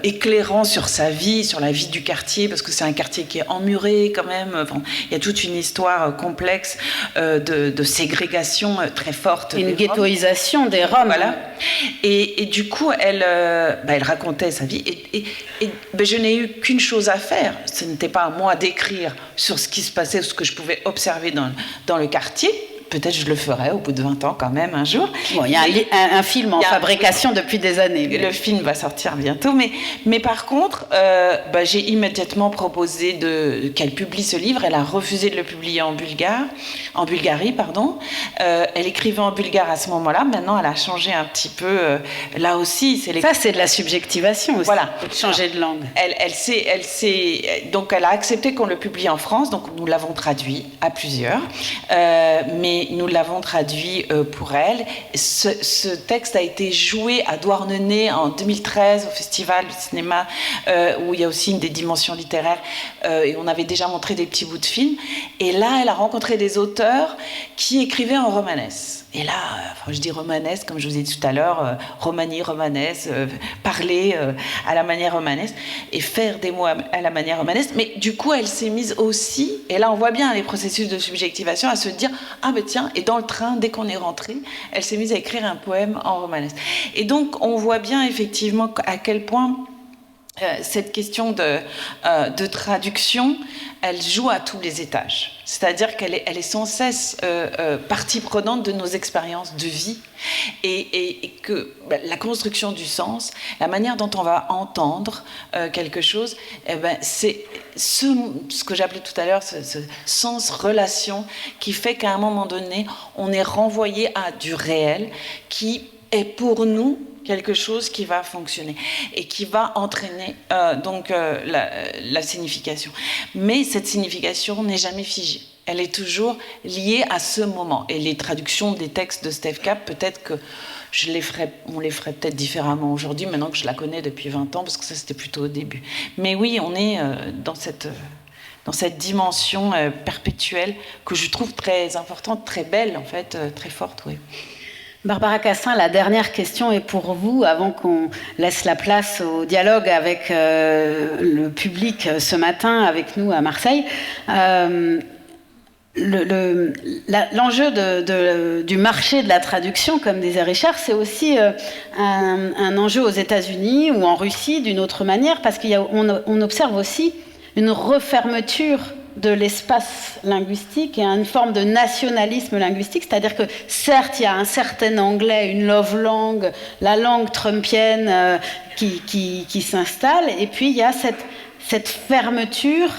éclairants sur sa vie, sur la vie du quartier, parce que c'est un quartier qui est emmuré quand même. Enfin, il y a toute une histoire complexe de ségrégation très forte. Une ghettoisation des Roms. Voilà. Et du coup, elle racontait sa vie. Et je n'ai eu qu'une chose à faire. Ce n'était pas à moi d'écrire sur ce qui se passait, ce que je pouvais observer dans le quartier, peut-être je le ferai au bout de 20 ans quand même, un jour. Bon, il y a un film en fabrication depuis des années. Le film va sortir bientôt, mais par contre, j'ai immédiatement proposé qu'elle publie ce livre. Elle a refusé de le publier en Bulgarie. Elle écrivait en bulgare à ce moment-là. Maintenant, elle a changé un petit peu. Là aussi, ça, c'est de la subjectivation aussi. Voilà, changer de langue. Donc, elle a accepté qu'on le publie en France. Donc, nous l'avons traduit à plusieurs, mais nous l'avons traduit pour elle. Ce texte a été joué à Douarnenez en 2013 au Festival du cinéma, où il y a aussi des dimensions littéraires, et on avait déjà montré des petits bouts de films. Et là, elle a rencontré des auteurs qui écrivaient en romanesque. Et là, je dis romanesque, comme je vous ai dit tout à l'heure, romani, romanesque, parler à la manière romanesque et faire des mots à la manière romanesque. Mais du coup, elle s'est mise aussi, et là on voit bien les processus de subjectivation, à se dire « Ah ben tiens », et dans le train, dès qu'on est rentré, elle s'est mise à écrire un poème en romanesque. Et donc, on voit bien effectivement à quel point cette question de traduction, elle joue à tous les étages. C'est-à-dire qu'elle est sans cesse partie prenante de nos expériences de vie, et que la construction du sens, la manière dont on va entendre quelque chose, c'est ce que j'appelais tout à l'heure, ce sens-relation qui fait qu'à un moment donné, on est renvoyé à du réel qui est pour nous quelque chose qui va fonctionner et qui va entraîner la signification. Mais cette signification n'est jamais figée. Elle est toujours liée à ce moment. Et les traductions des textes de Steph Kapp, peut-être que on les ferait peut-être différemment aujourd'hui, maintenant que je la connais depuis 20 ans, parce que ça, c'était plutôt au début. Mais oui, on est dans cette dimension perpétuelle que je trouve très importante, très belle, en fait, très forte, oui. Barbara Cassin, la dernière question est pour vous, avant qu'on laisse la place au dialogue avec le public ce matin, avec nous à Marseille. L'enjeu du marché de la traduction, comme disait Richard, c'est aussi un enjeu aux États-Unis ou en Russie d'une autre manière, parce qu'on observe aussi une refermeture de l'espace linguistique et une forme de nationalisme linguistique, c'est-à-dire que certes il y a un certain anglais, une love langue, la langue trumpienne qui s'installe, et puis il y a cette fermeture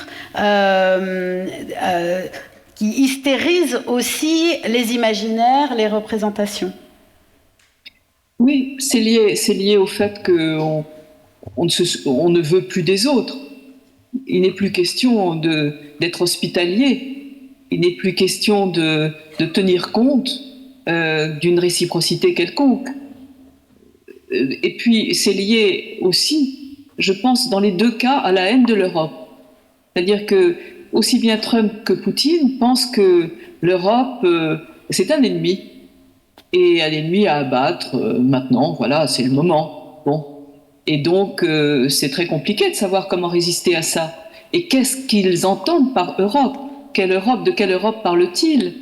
qui hystérise aussi les imaginaires, les représentations. Oui, c'est lié au fait qu'on ne veut plus des autres. Il n'est plus question d'être hospitalier. Il n'est plus question de tenir compte d'une réciprocité quelconque. Et puis, c'est lié aussi, je pense, dans les deux cas, à la haine de l'Europe. C'est-à-dire que, aussi bien Trump que Poutine pensent que l'Europe, c'est un ennemi. Et un ennemi à abattre, maintenant, voilà, c'est le moment. Bon. Et donc, c'est très compliqué de savoir comment résister à ça. Et qu'est-ce qu'ils entendent par Europe ? De quelle Europe parlent-ils ?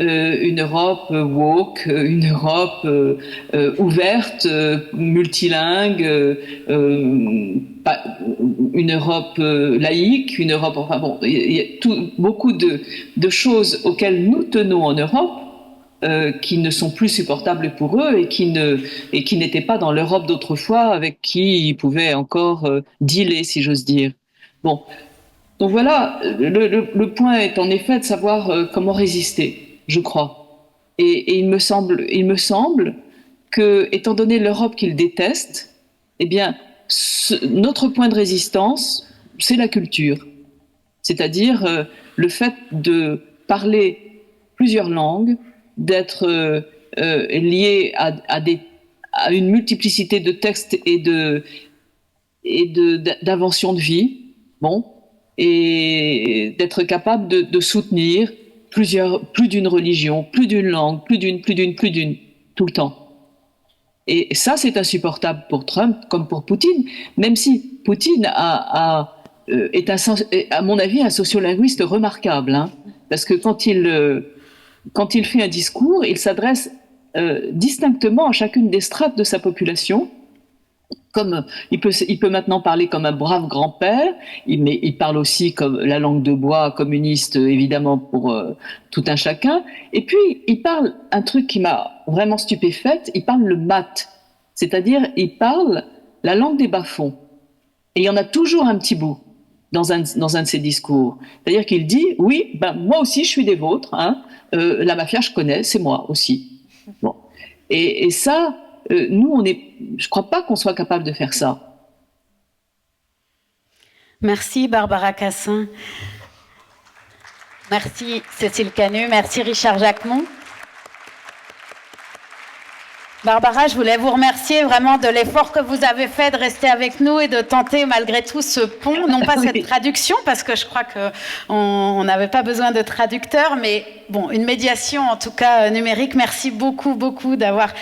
Une Europe woke, une Europe ouverte, multilingue, une Europe laïque, une Europe... Enfin bon, il y a beaucoup de choses auxquelles nous tenons en Europe, qui ne sont plus supportables pour eux et qui n'étaient pas dans l'Europe d'autrefois avec qui ils pouvaient encore dealer, si j'ose dire. Bon, donc voilà, le point est en effet de savoir comment résister, je crois. Et il me semble que, étant donné l'Europe qu'ils détestent, eh bien, notre point de résistance, c'est la culture. C'est-à-dire le fait de parler plusieurs langues, d'être lié à une multiplicité de textes et d'inventions de vie, bon, et d'être capable de soutenir plus d'une religion, plus d'une langue, plus d'une, tout le temps. Et ça, c'est insupportable pour Trump comme pour Poutine, même si Poutine est, à mon avis, un sociolinguiste remarquable, hein, parce que quand il fait un discours, il s'adresse distinctement à chacune des strates de sa population comme il peut maintenant parler comme un brave grand-père, mais il parle aussi comme la langue de bois communiste, évidemment, pour tout un chacun. Et puis, il parle un truc qui m'a vraiment stupéfaite, il parle le mat, c'est-à-dire il parle la langue des bas-fonds. Et il y en a toujours un petit bout dans un de ses discours. C'est-à-dire qu'il dit, oui, ben, moi aussi je suis des vôtres, hein, la mafia je connais, c'est moi aussi. Bon. Et ça, nous, je ne crois pas qu'on soit capable de faire ça. Merci Barbara Cassin. Merci Cécile Canu. Merci Richard Jacquemont. Barbara, je voulais vous remercier vraiment de l'effort que vous avez fait de rester avec nous et de tenter malgré tout ce pont, non pas cette traduction, parce que je crois qu'on n'avait pas besoin de traducteur, mais bon, une médiation en tout cas numérique. Merci beaucoup, beaucoup d'avoir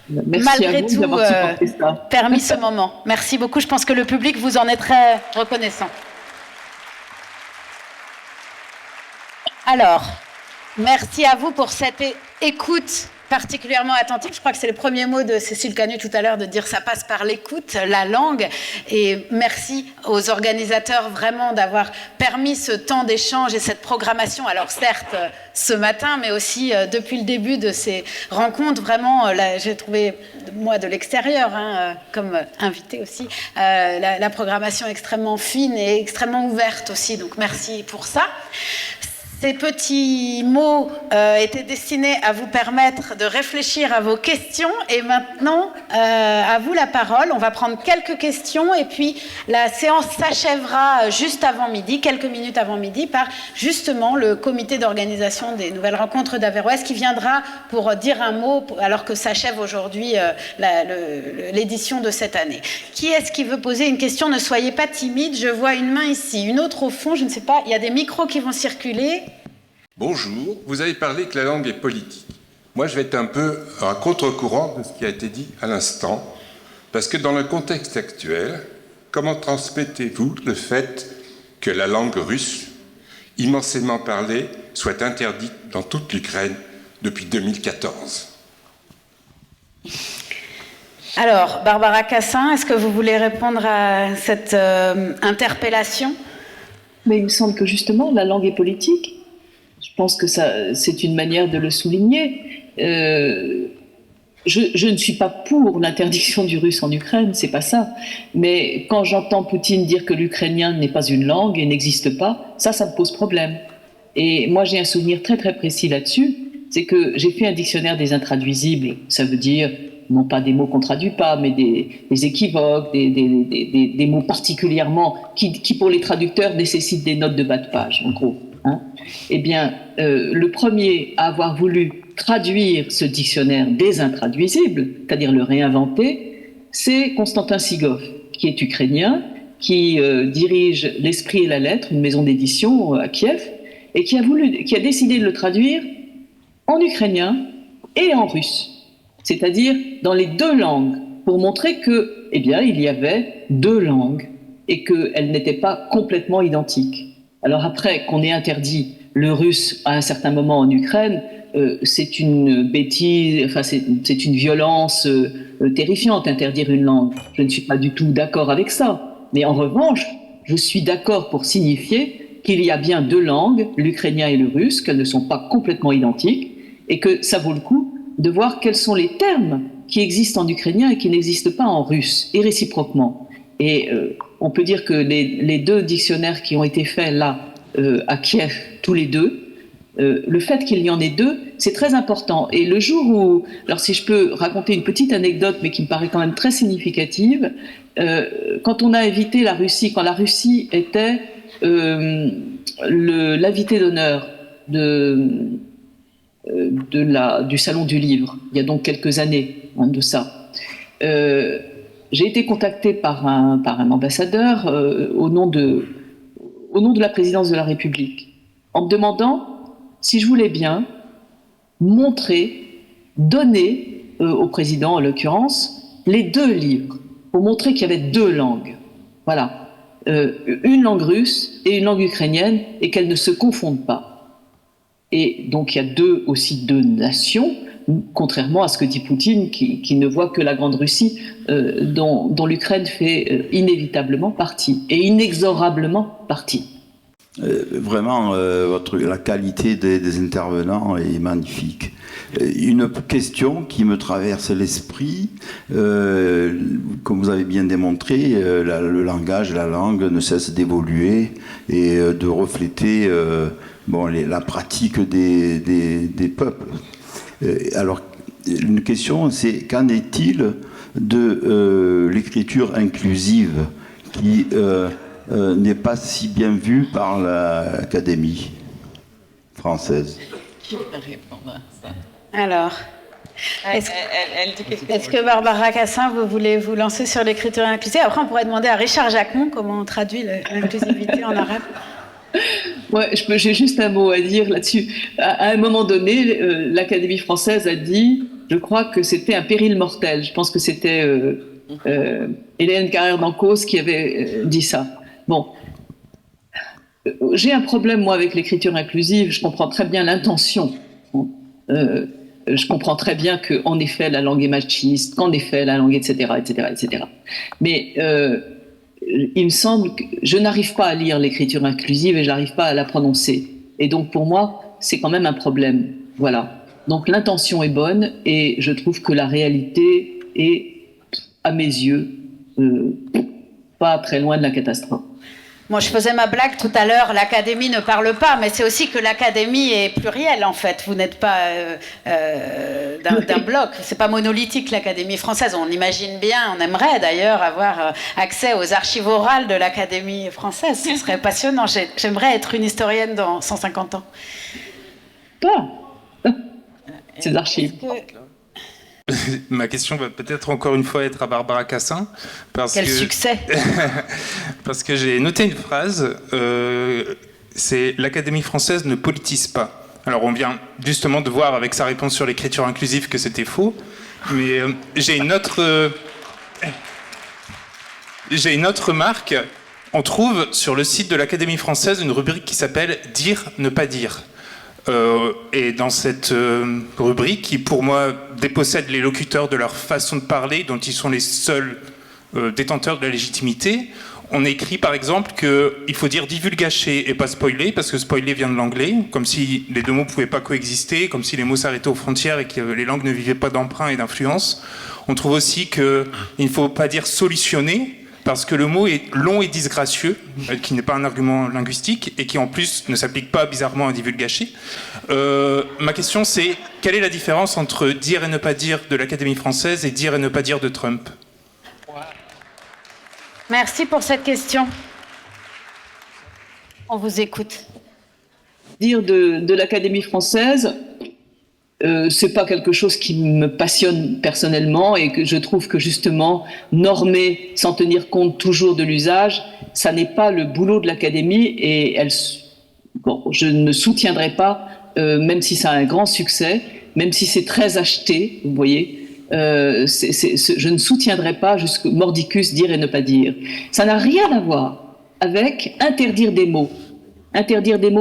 malgré tout permis ce moment. Merci beaucoup, je pense que le public vous en est très reconnaissant. Alors, merci à vous pour cette écoute particulièrement attentif. Je crois que c'est le premier mot de Cécile Canu tout à l'heure, de dire ça passe par l'écoute, la langue. Et merci aux organisateurs vraiment d'avoir permis ce temps d'échange et cette programmation. Alors certes, ce matin, mais aussi depuis le début de ces rencontres, vraiment, j'ai trouvé, moi de l'extérieur, comme invité aussi, la programmation extrêmement fine et extrêmement ouverte aussi. Donc merci pour ça. Ces petits mots étaient destinés à vous permettre de réfléchir à vos questions. Et maintenant, à vous la parole. On va prendre quelques questions et puis la séance s'achèvera juste avant midi, quelques minutes avant midi, par justement le comité d'organisation des nouvelles rencontres d'Averroès qui viendra pour dire un mot alors que s'achève aujourd'hui l'édition de cette année. Qui est-ce qui veut poser une question? Ne soyez pas timide. Je vois une main ici, une autre au fond. Je ne sais pas, il y a des micros qui vont circuler. Bonjour, vous avez parlé que la langue est politique. Moi, je vais être un peu à contre-courant de ce qui a été dit à l'instant, parce que dans le contexte actuel, comment transmettez-vous le fait que la langue russe, immensément parlée, soit interdite dans toute l'Ukraine depuis 2014 ? Alors, Barbara Cassin, est-ce que vous voulez répondre à cette interpellation ? Mais il me semble que justement, la langue est politique. Je pense que c'est une manière de le souligner. Je ne suis pas pour l'interdiction du russe en Ukraine, c'est pas ça. Mais quand j'entends Poutine dire que l'ukrainien n'est pas une langue et n'existe pas, ça me pose problème. Et moi, j'ai un souvenir très très précis là-dessus. C'est que j'ai fait un dictionnaire des intraduisibles. Ça veut dire non pas des mots qu'on traduit pas, mais des équivoques, des mots particulièrement qui pour les traducteurs nécessitent des notes de bas de page, en gros. Hein. Eh bien, le premier à avoir voulu traduire ce dictionnaire des intraduisibles, c'est-à-dire le réinventer, c'est Konstantin Sigov, qui est ukrainien, qui dirige L'Esprit et la Lettre, une maison d'édition à Kiev, et qui a décidé de le traduire en ukrainien et en russe, c'est-à-dire dans les deux langues, pour montrer que, eh bien, il y avait deux langues et qu'elles n'étaient pas complètement identiques. Alors après, qu'on ait interdit le russe à un certain moment en Ukraine, c'est une bêtise, enfin c'est une violence terrifiante, interdire une langue. Je ne suis pas du tout d'accord avec ça. Mais en revanche, je suis d'accord pour signifier qu'il y a bien deux langues, l'ukrainien et le russe, qu'elles ne sont pas complètement identiques, et que ça vaut le coup de voir quels sont les termes qui existent en ukrainien et qui n'existent pas en russe, et réciproquement. Et on peut dire que les deux dictionnaires qui ont été faits là, à Kiev, tous les deux, le fait qu'il y en ait deux, c'est très important. Et le jour où... Alors si je peux raconter une petite anecdote, mais qui me paraît quand même très significative, quand on a invité la Russie, quand la Russie était l'invité d'honneur du Salon du Livre, il y a donc quelques années de ça, j'ai été contactée par un ambassadeur au nom de la présidence de la République, en me demandant si je voulais bien donner au président, en l'occurrence, les deux livres, pour montrer qu'il y avait deux langues. Voilà. Une langue russe et une langue ukrainienne, et qu'elles ne se confondent pas. Et donc il y a aussi deux nations, contrairement à ce que dit Poutine, qui ne voit que la Grande Russie, dont l'Ukraine fait inévitablement partie, et inexorablement partie. Vraiment, la qualité des intervenants est magnifique. Une question qui me traverse l'esprit, comme vous avez bien démontré, le langage, la langue ne cesse d'évoluer et de refléter la pratique des peuples. Alors, une question, c'est qu'en est-il de l'écriture inclusive qui n'est pas si bien vue par l'Académie française? Qui va répondre à ça? Alors, est-ce que Barbara Cassin, vous voulez vous lancer sur l'écriture inclusive? Après, on pourrait demander à Richard Jacquemont comment on traduit l'inclusivité en arabe. Ouais, j'ai juste un mot à dire là-dessus. À un moment donné, l'Académie française a dit, je crois que c'était un péril mortel. Je pense que c'était Hélène Carrère-Dancos qui avait dit ça. Bon, j'ai un problème, moi, avec l'écriture inclusive. Je comprends très bien l'intention. Je comprends très bien qu'en effet, la langue est machiste, qu'en effet, la langue, etc., etc., etc. Mais il me semble que je n'arrive pas à lire l'écriture inclusive et je n'arrive pas à la prononcer. Et donc, pour moi, c'est quand même un problème. Voilà. Donc, l'intention est bonne et je trouve que la réalité est, à mes yeux, pas très loin de la catastrophe. Moi, je faisais ma blague tout à l'heure, l'Académie ne parle pas, mais c'est aussi que l'Académie est plurielle, en fait. Vous n'êtes pas d'un bloc. C'est pas monolithique, l'Académie française. On imagine bien, on aimerait d'ailleurs avoir accès aux archives orales de l'Académie française. Ce serait passionnant. J'aimerais être une historienne dans 150 ans. Pas ces archives. Ma question va peut-être encore une fois être à Barbara Cassin. Quel succès! Parce que j'ai noté une phrase, c'est « L'Académie française ne politise pas ». Alors on vient justement de voir avec sa réponse sur l'écriture inclusive que c'était faux, mais j'ai une autre remarque. On trouve sur le site de l'Académie française une rubrique qui s'appelle « Dire, ne pas dire ». Et dans cette rubrique, qui pour moi dépossède les locuteurs de leur façon de parler, dont ils sont les seuls détenteurs de la légitimité, on écrit par exemple qu'il faut dire divulgacher et pas spoiler, parce que spoiler vient de l'anglais, comme si les deux mots ne pouvaient pas coexister, comme si les mots s'arrêtaient aux frontières et que les langues ne vivaient pas d'emprunt et d'influence. On trouve aussi qu'il ne faut pas dire solutionner, parce que le mot est long et disgracieux, qui n'est pas un argument linguistique, et qui en plus ne s'applique pas bizarrement à divulgacher. Ma question c'est, quelle est la différence entre dire et ne pas dire de l'Académie française et dire et ne pas dire de Trump? Merci pour cette question. On vous écoute. Dire de l'Académie française, c'est pas quelque chose qui me passionne personnellement et que je trouve que justement normer sans tenir compte toujours de l'usage, ça n'est pas le boulot de l'Académie et je ne soutiendrai pas, même si ça a un grand succès, même si c'est très acheté, vous voyez. Je ne soutiendrai pas jusqu'au mordicus dire et ne pas dire. Ça n'a rien à voir avec interdire des mots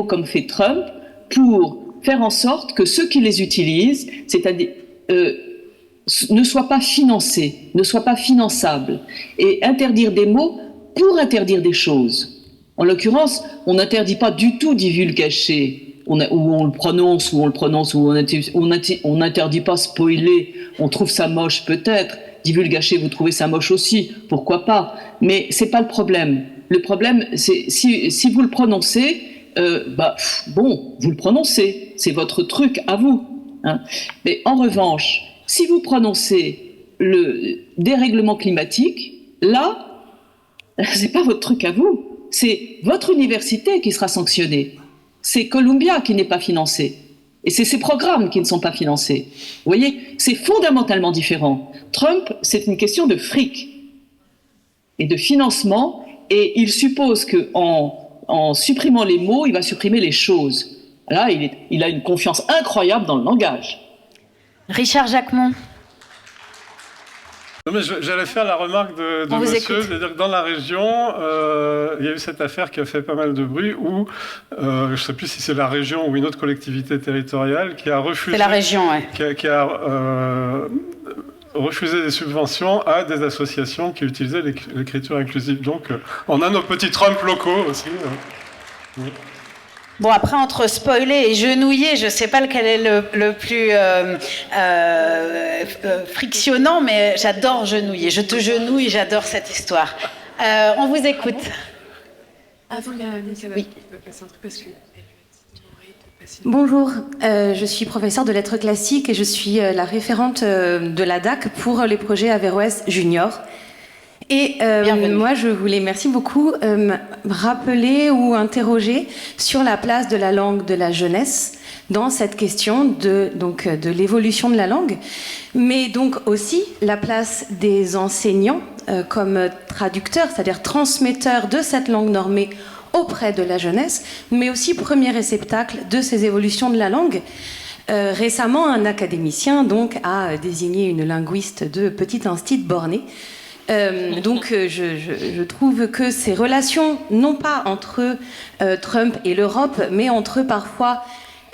comme fait Trump pour faire en sorte que ceux qui les utilisent, c'est-à-dire ne soient pas financés, ne soient pas finançables, et interdire des mots pour interdire des choses. En l'occurrence, on n'interdit pas du tout divulgacher. Où on le prononce, on n'interdit pas spoiler, on trouve ça moche peut-être, divulgacher, vous trouvez ça moche aussi, pourquoi pas, mais c'est pas le problème. Le problème, c'est si vous le prononcez, vous le prononcez, c'est votre truc à vous. Hein. Mais en revanche, si vous prononcez le dérèglement climatique, là, c'est pas votre truc à vous, c'est votre université qui sera sanctionnée. C'est Columbia qui n'est pas financé. Et c'est ces programmes qui ne sont pas financés. Vous voyez, c'est fondamentalement différent. Trump, c'est une question de fric et de financement, et il suppose qu'en supprimant les mots, il va supprimer les choses. Là, il a une confiance incroyable dans le langage. Richard Jacquemont. Non, mais j'allais faire la remarque de monsieur, c'est-à-dire que dans la région, il y a eu cette affaire qui a fait pas mal de bruit où, je ne sais plus si c'est la région ou une autre collectivité territoriale qui a refusé... C'est la région, ouais. Qui a refusé des subventions à des associations qui utilisaient l'écriture inclusive. Donc, on a nos petits Trump locaux aussi. Oui. Bon, après, entre spoiler et genouiller, je ne sais pas lequel est le plus frictionnant, mais j'adore genouiller. Je te genouille, j'adore cette histoire. On vous écoute. Avant, il y a Nicolas qui peut passer un truc parce que... Bonjour, je suis professeure de lettres classiques et je suis la référente de la DAC pour les projets Averroès Junior. Et moi, je voulais, merci beaucoup, rappeler ou interroger sur la place de la langue de la jeunesse dans cette question de l'évolution de la langue, mais donc aussi la place des enseignants comme traducteurs, c'est-à-dire transmetteurs de cette langue normée auprès de la jeunesse, mais aussi premier réceptacle de ces évolutions de la langue. Récemment, un académicien donc, a désigné une linguiste de petit institut borné. Je trouve que ces relations, non pas entre Trump et l'Europe, mais entre parfois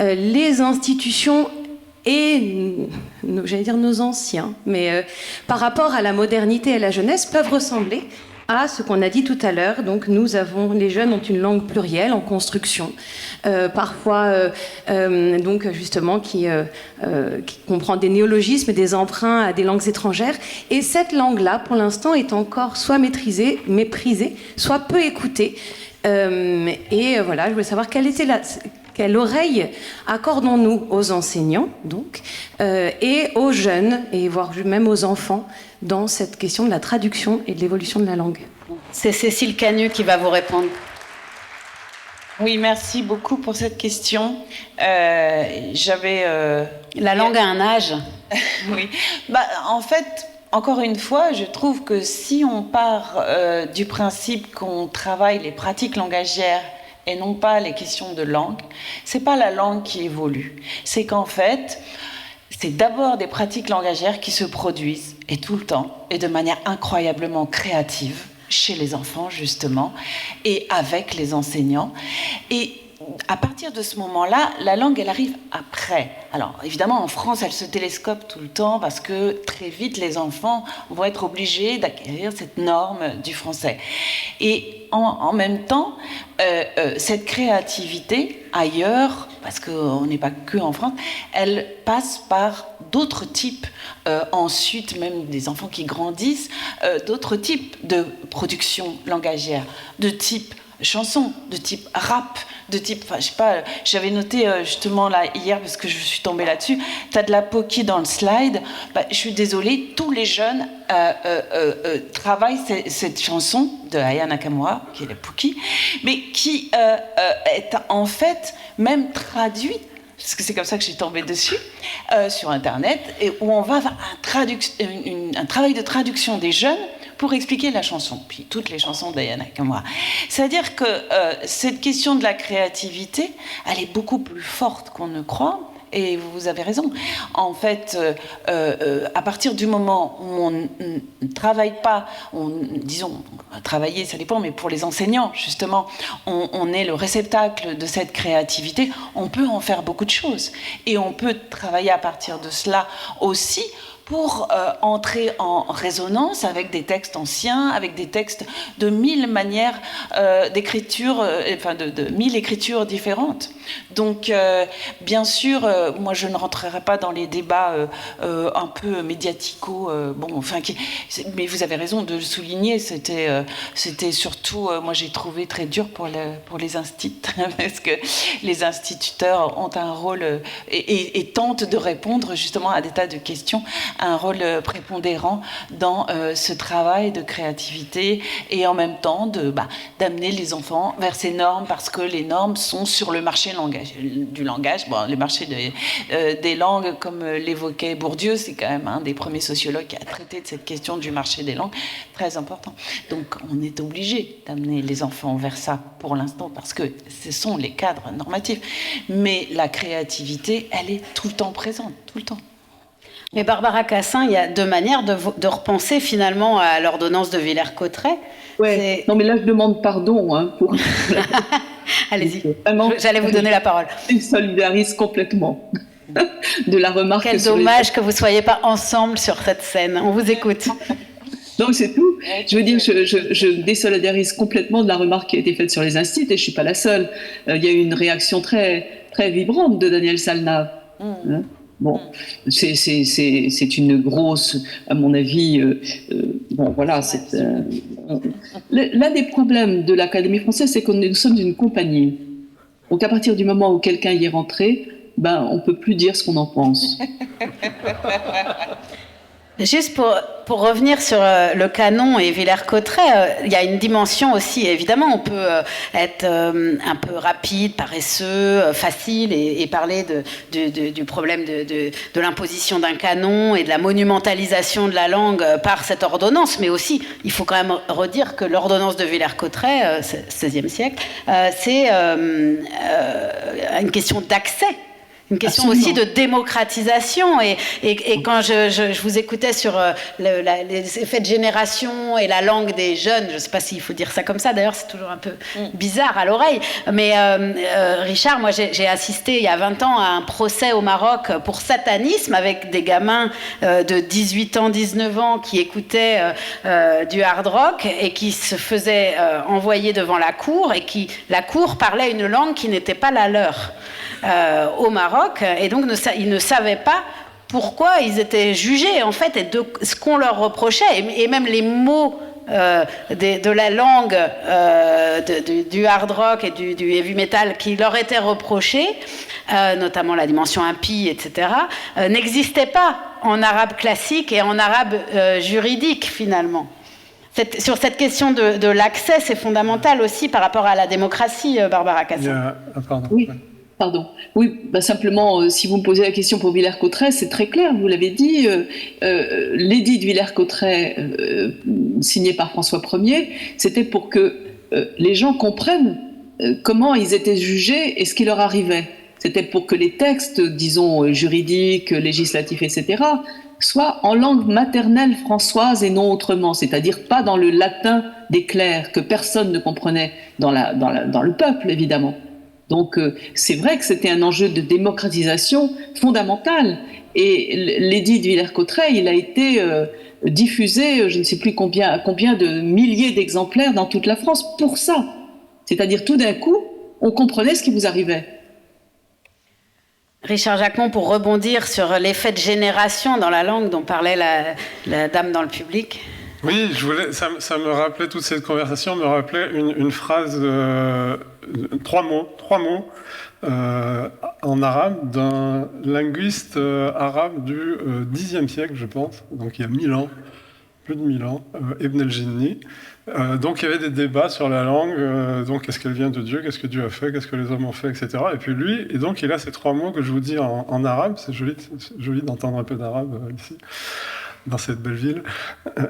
les institutions et, j'allais dire nos anciens, mais par rapport à la modernité et à la jeunesse, peuvent ressembler à ce qu'on a dit tout à l'heure. Donc les jeunes ont une langue plurielle en construction, parfois donc justement qui comprend des néologismes et des emprunts à des langues étrangères. Et cette langue-là, pour l'instant, est encore soit maîtrisée, méprisée, soit peu écoutée. Et voilà, je voulais savoir quelle oreille accordons-nous aux enseignants, donc, et aux jeunes, et voire même aux enfants, dans cette question de la traduction et de l'évolution de la langue. C'est Cécile Canu qui va vous répondre. Oui, merci beaucoup pour cette question. La langue a un âge. Oui. En fait, encore une fois, je trouve que si on part du principe qu'on travaille les pratiques langagières et non pas les questions de langue, c'est pas la langue qui évolue. C'est qu'en fait, c'est d'abord des pratiques langagières qui se produisent, et tout le temps, et de manière incroyablement créative, chez les enfants, justement, et avec les enseignants. Et à partir de ce moment-là, la langue, elle arrive après. Alors, évidemment, en France, elle se télescope tout le temps parce que très vite, les enfants vont être obligés d'acquérir cette norme du français. Et en même temps, cette créativité, ailleurs, parce qu'on n'est pas que en France, elle passe par d'autres types, ensuite même des enfants qui grandissent, d'autres types de production langagière, de type chanson, de type rap, de type, enfin, je sais pas, j'avais noté justement là hier parce que je suis tombée là-dessus, t'as de la Poki dans le slide, je suis désolée, tous les jeunes travaillent cette chanson de Aya Nakamura, qui est la Poki, mais qui est en fait même traduite, parce que c'est comme ça que je suis tombée dessus, sur Internet, et où on va avoir un travail de traduction des jeunes pour expliquer la chanson, puis toutes les chansons d'Aya Nakamura. C'est-à-dire que cette question de la créativité, elle est beaucoup plus forte qu'on ne croit, et vous avez raison. En fait, à partir du moment où on ne travaille pas, disons, travailler, ça dépend, mais pour les enseignants, justement, on est le réceptacle de cette créativité, on peut en faire beaucoup de choses. Et on peut travailler à partir de cela aussi, pour entrer en résonance avec des textes anciens, avec des textes de 1000 manières d'écriture, enfin de 1000 écritures différentes. Donc, bien sûr, moi je ne rentrerai pas dans les débats un peu médiaticaux, mais vous avez raison de le souligner, c'était surtout, moi j'ai trouvé très dur pour les instituteurs, parce que les instituteurs ont un rôle et tentent de répondre justement à des tas de questions, un rôle prépondérant dans ce travail de créativité et en même temps d'amener les enfants vers ces normes, parce que les normes sont sur le marché du langage. Bon, le marché des langues, comme l'évoquait Bourdieu, c'est quand même un des premiers sociologues qui a traité de cette question du marché des langues, très important. Donc on est obligé d'amener les enfants vers ça pour l'instant, parce que ce sont les cadres normatifs. Mais la créativité, elle est tout le temps présente, tout le temps. Mais Barbara Cassin, il y a deux manières de repenser finalement à l'ordonnance de Villers-Cotterêts. Ouais. Non, mais là, je demande pardon pour... Allez-y, j'allais vous donner la parole. Je solidarise complètement de la remarque. Quel dommage que vous ne soyez pas ensemble sur cette scène. On vous écoute. Donc c'est tout. Je veux dire, je désolidarise complètement de la remarque qui a été faite sur les instituts, et je ne suis pas la seule. Il y a eu une réaction très, très vibrante de Daniel Salnave. Bon, c'est une grosse, à mon avis, bon voilà. L'un des problèmes de l'Académie française, c'est que nous sommes une compagnie. Donc à partir du moment où quelqu'un y est rentré, ben on peut plus dire ce qu'on en pense. Juste pour revenir sur le canon et Villers-Cotterêts, il y a une dimension aussi. Évidemment, on peut être un peu rapide, paresseux, facile et parler du problème de l'imposition d'un canon et de la monumentalisation de la langue par cette ordonnance. Mais aussi, il faut quand même redire que l'ordonnance de Villers-Cotterêts, XVIe siècle, c'est une question d'accès. Une question Absolument. aussi de démocratisation et quand je vous écoutais sur les effets de génération et la langue des jeunes, je ne sais pas s'il faut dire ça comme ça, d'ailleurs c'est toujours un peu bizarre à l'oreille, mais Richard, moi j'ai assisté il y a 20 ans à un procès au Maroc pour satanisme avec des gamins de 18 ans, 19 ans qui écoutaient du hard rock et qui se faisaient envoyer devant la cour et la cour parlait une langue qui n'était pas la leur. Au Maroc, et donc ils ne savaient pas pourquoi ils étaient jugés en fait et de ce qu'on leur reprochait et même les mots de la langue du hard rock et du heavy metal qui leur étaient reprochés, notamment la dimension impie, etc., n'existaient pas en arabe classique et en arabe juridique finalement. Sur cette question de l'accès, c'est fondamental aussi par rapport à la démocratie, Barbara Cassin. Pardon. Oui. Pardon. Oui, bah simplement, si vous me posez la question pour Villers-Cotterêts, c'est très clair, vous l'avez dit, l'édit de Villers-Cotterêts, signé par François Ier, c'était pour que les gens comprennent comment ils étaient jugés et ce qui leur arrivait. C'était pour que les textes, disons, juridiques, législatifs, etc., soient en langue maternelle françoise et non autrement, c'est-à-dire pas dans le latin des clercs, que personne ne comprenait dans le peuple, évidemment. Donc c'est vrai que c'était un enjeu de démocratisation fondamental. Et l'édit de Villers-Cotterêts, il a été diffusé, je ne sais plus combien de milliers d'exemplaires dans toute la France pour ça. C'est-à-dire tout d'un coup, on comprenait ce qui vous arrivait. Richard Jacquemont, pour rebondir sur l'effet de génération dans la langue dont parlait la dame dans le public. Oui, ça me rappelait, toute cette conversation me rappelait une phrase, trois mots en arabe d'un linguiste arabe du Xe siècle, je pense, donc il y a 1000 ans, plus de 1000 ans, Ibn el-Jinni. Donc il y avait des débats sur la langue, donc est-ce qu'elle vient de Dieu, qu'est-ce que Dieu a fait, qu'est-ce que les hommes ont fait, etc. Et puis lui, et donc il a ces trois mots que je vous dis en arabe, c'est joli d'entendre un peu d'arabe ici, dans cette belle ville.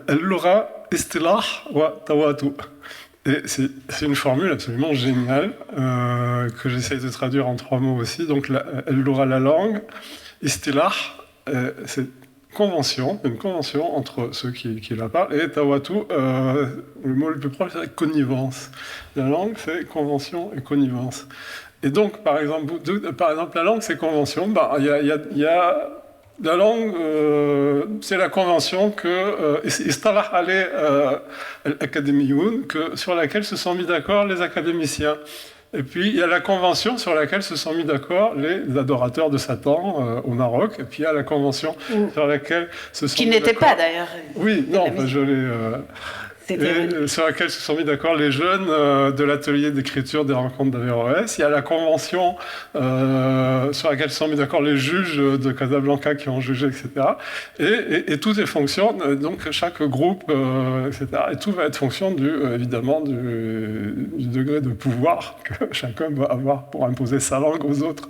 El-Lura istilah wa tawatu. Et c'est une formule absolument géniale que j'essaie de traduire en trois mots aussi. Donc El-Lura, la langue, istilah, c'est une convention entre ceux qui la parlent, et tawatu, le mot le plus proche, c'est connivence. La langue, c'est convention et connivence. Et donc, par exemple, la langue, c'est convention. Il y a la langue, c'est la convention que istalah alay al-akademiyoun, sur laquelle se sont mis d'accord les académiciens. Et puis il y a la convention sur laquelle se sont mis d'accord les adorateurs de Satan au Maroc. Et puis il y a la convention sur laquelle se sont qui n'était pas d'ailleurs. Oui, non, je l'ai. Sur laquelle se sont mis d'accord les jeunes de l'atelier d'écriture des rencontres d'Averroès. Il y a la convention sur laquelle se sont mis d'accord les juges de Casablanca qui ont jugé, etc. Et tout est fonction, donc chaque groupe, etc. Et tout va être fonction évidemment du degré de pouvoir que chacun doit avoir pour imposer sa langue aux autres.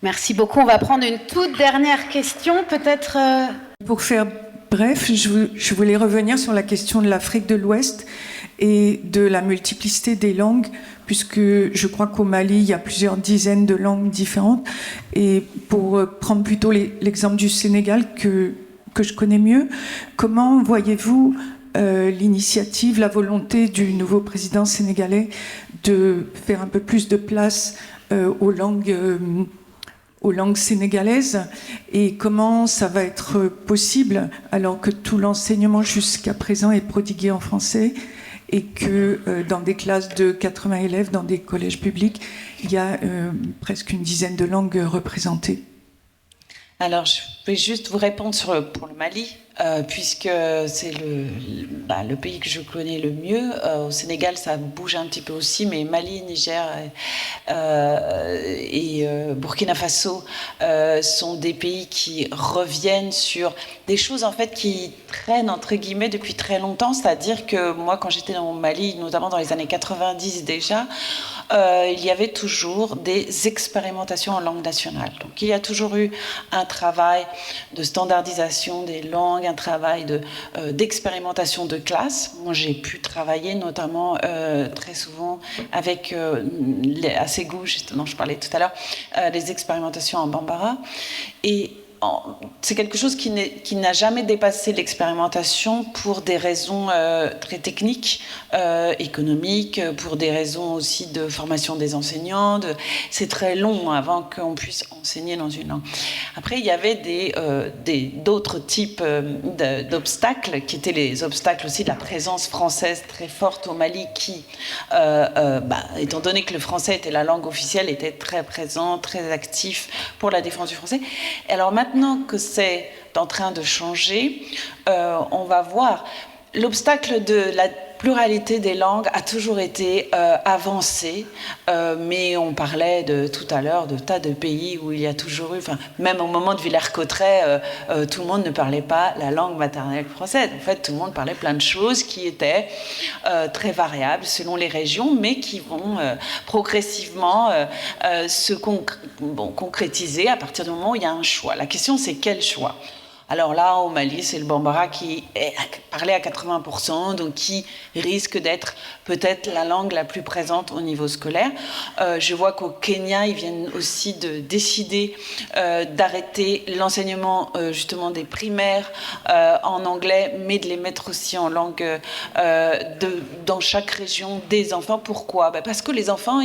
Merci beaucoup. On va prendre une toute dernière question, peut-être. Pour faire bref, je voulais revenir sur la question de l'Afrique de l'Ouest et de la multiplicité des langues, puisque je crois qu'au Mali, il y a plusieurs dizaines de langues différentes. Et pour prendre plutôt l'exemple du Sénégal que je connais mieux, comment voyez-vous l'initiative, la volonté du nouveau président sénégalais de faire un peu plus de place aux langues sénégalaises, et comment ça va être possible alors que tout l'enseignement jusqu'à présent est prodigué en français et que dans des classes de 80 élèves, dans des collèges publics, il y a presque une dizaine de langues représentées. Alors, je vais juste vous répondre pour le Mali, puisque c'est le pays que je connais le mieux. Au Sénégal, ça bouge un petit peu aussi, mais Mali, Niger et Burkina Faso sont des pays qui reviennent sur des choses en fait qui traînent entre guillemets depuis très longtemps. C'est-à-dire que moi, quand j'étais au Mali, notamment dans les années 90 déjà, il y avait toujours des expérimentations en langue nationale. Donc il y a toujours eu un travail de standardisation des langues, un travail d'expérimentation de classe. Moi, j'ai pu travailler notamment très souvent avec à Ségou, dont je parlais tout à l'heure, les expérimentations en Bambara. Et c'est quelque chose qui n'a jamais dépassé l'expérimentation pour des raisons très techniques, économiques, pour des raisons aussi de formation des enseignants. C'est très long avant qu'on puisse enseigner dans une langue. Après, il y avait d'autres types d'obstacles, qui étaient les obstacles aussi de la présence française très forte au Mali, qui, étant donné que le français était la langue officielle, était très présent, très actif pour la défense du français. Et alors maintenant que c'est en train de changer, on va voir. L'obstacle de la pluralité des langues a toujours été avancé, mais on parlait tout à l'heure de tas de pays où il y a toujours eu, même au moment de Villers-Cotterêts, tout le monde ne parlait pas la langue maternelle française. En fait, tout le monde parlait plein de choses qui étaient très variables selon les régions, mais qui vont progressivement se concrétiser à partir du moment où il y a un choix. La question, c'est quel choix ? Alors là, au Mali, c'est le Bambara qui est parlé à 80%, donc qui risque d'être peut-être la langue la plus présente au niveau scolaire. Je vois qu'au Kenya, ils viennent aussi de décider d'arrêter l'enseignement justement des primaires en anglais, mais de les mettre aussi en langue dans chaque région des enfants. Pourquoi ? Parce que les enfants,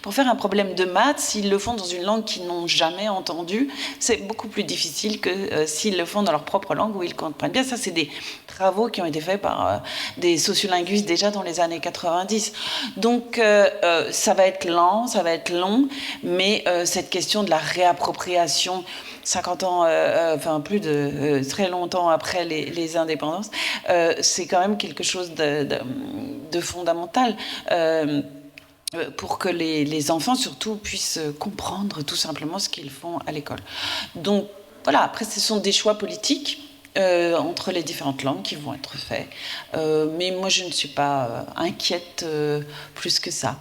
pour faire un problème de maths, s'ils le font dans une langue qu'ils n'ont jamais entendue, c'est beaucoup plus difficile que s'ils le font dans leur propre langue où ils comprennent bien. Ça, c'est des travaux qui ont été faits par des sociolinguistes déjà dans les années 90. Donc, ça va être lent, ça va être long, mais cette question de la réappropriation 50 ans, plus de très longtemps après les indépendances, c'est quand même quelque chose de fondamental. Pour que les enfants, surtout, puissent comprendre tout simplement ce qu'ils font à l'école. Donc, voilà, après, ce sont des choix politiques entre les différentes langues qui vont être faits. Mais moi, je ne suis pas inquiète plus que ça.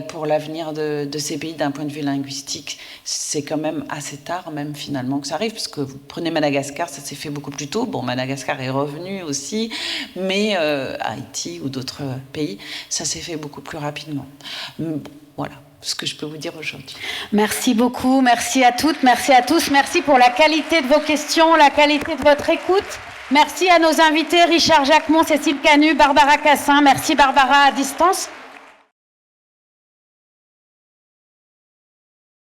Pour l'avenir de ces pays d'un point de vue linguistique, c'est quand même assez tard, même finalement, que ça arrive, parce que vous prenez Madagascar, ça s'est fait beaucoup plus tôt. Bon, Madagascar est revenu aussi, mais Haïti ou d'autres pays, ça s'est fait beaucoup plus rapidement. Voilà ce que je peux vous dire aujourd'hui. Merci beaucoup, merci à toutes, merci à tous, merci pour la qualité de vos questions, la qualité de votre écoute. Merci à nos invités, Richard Jacquemont, Cécile Canu, Barbara Cassin. Merci Barbara à distance.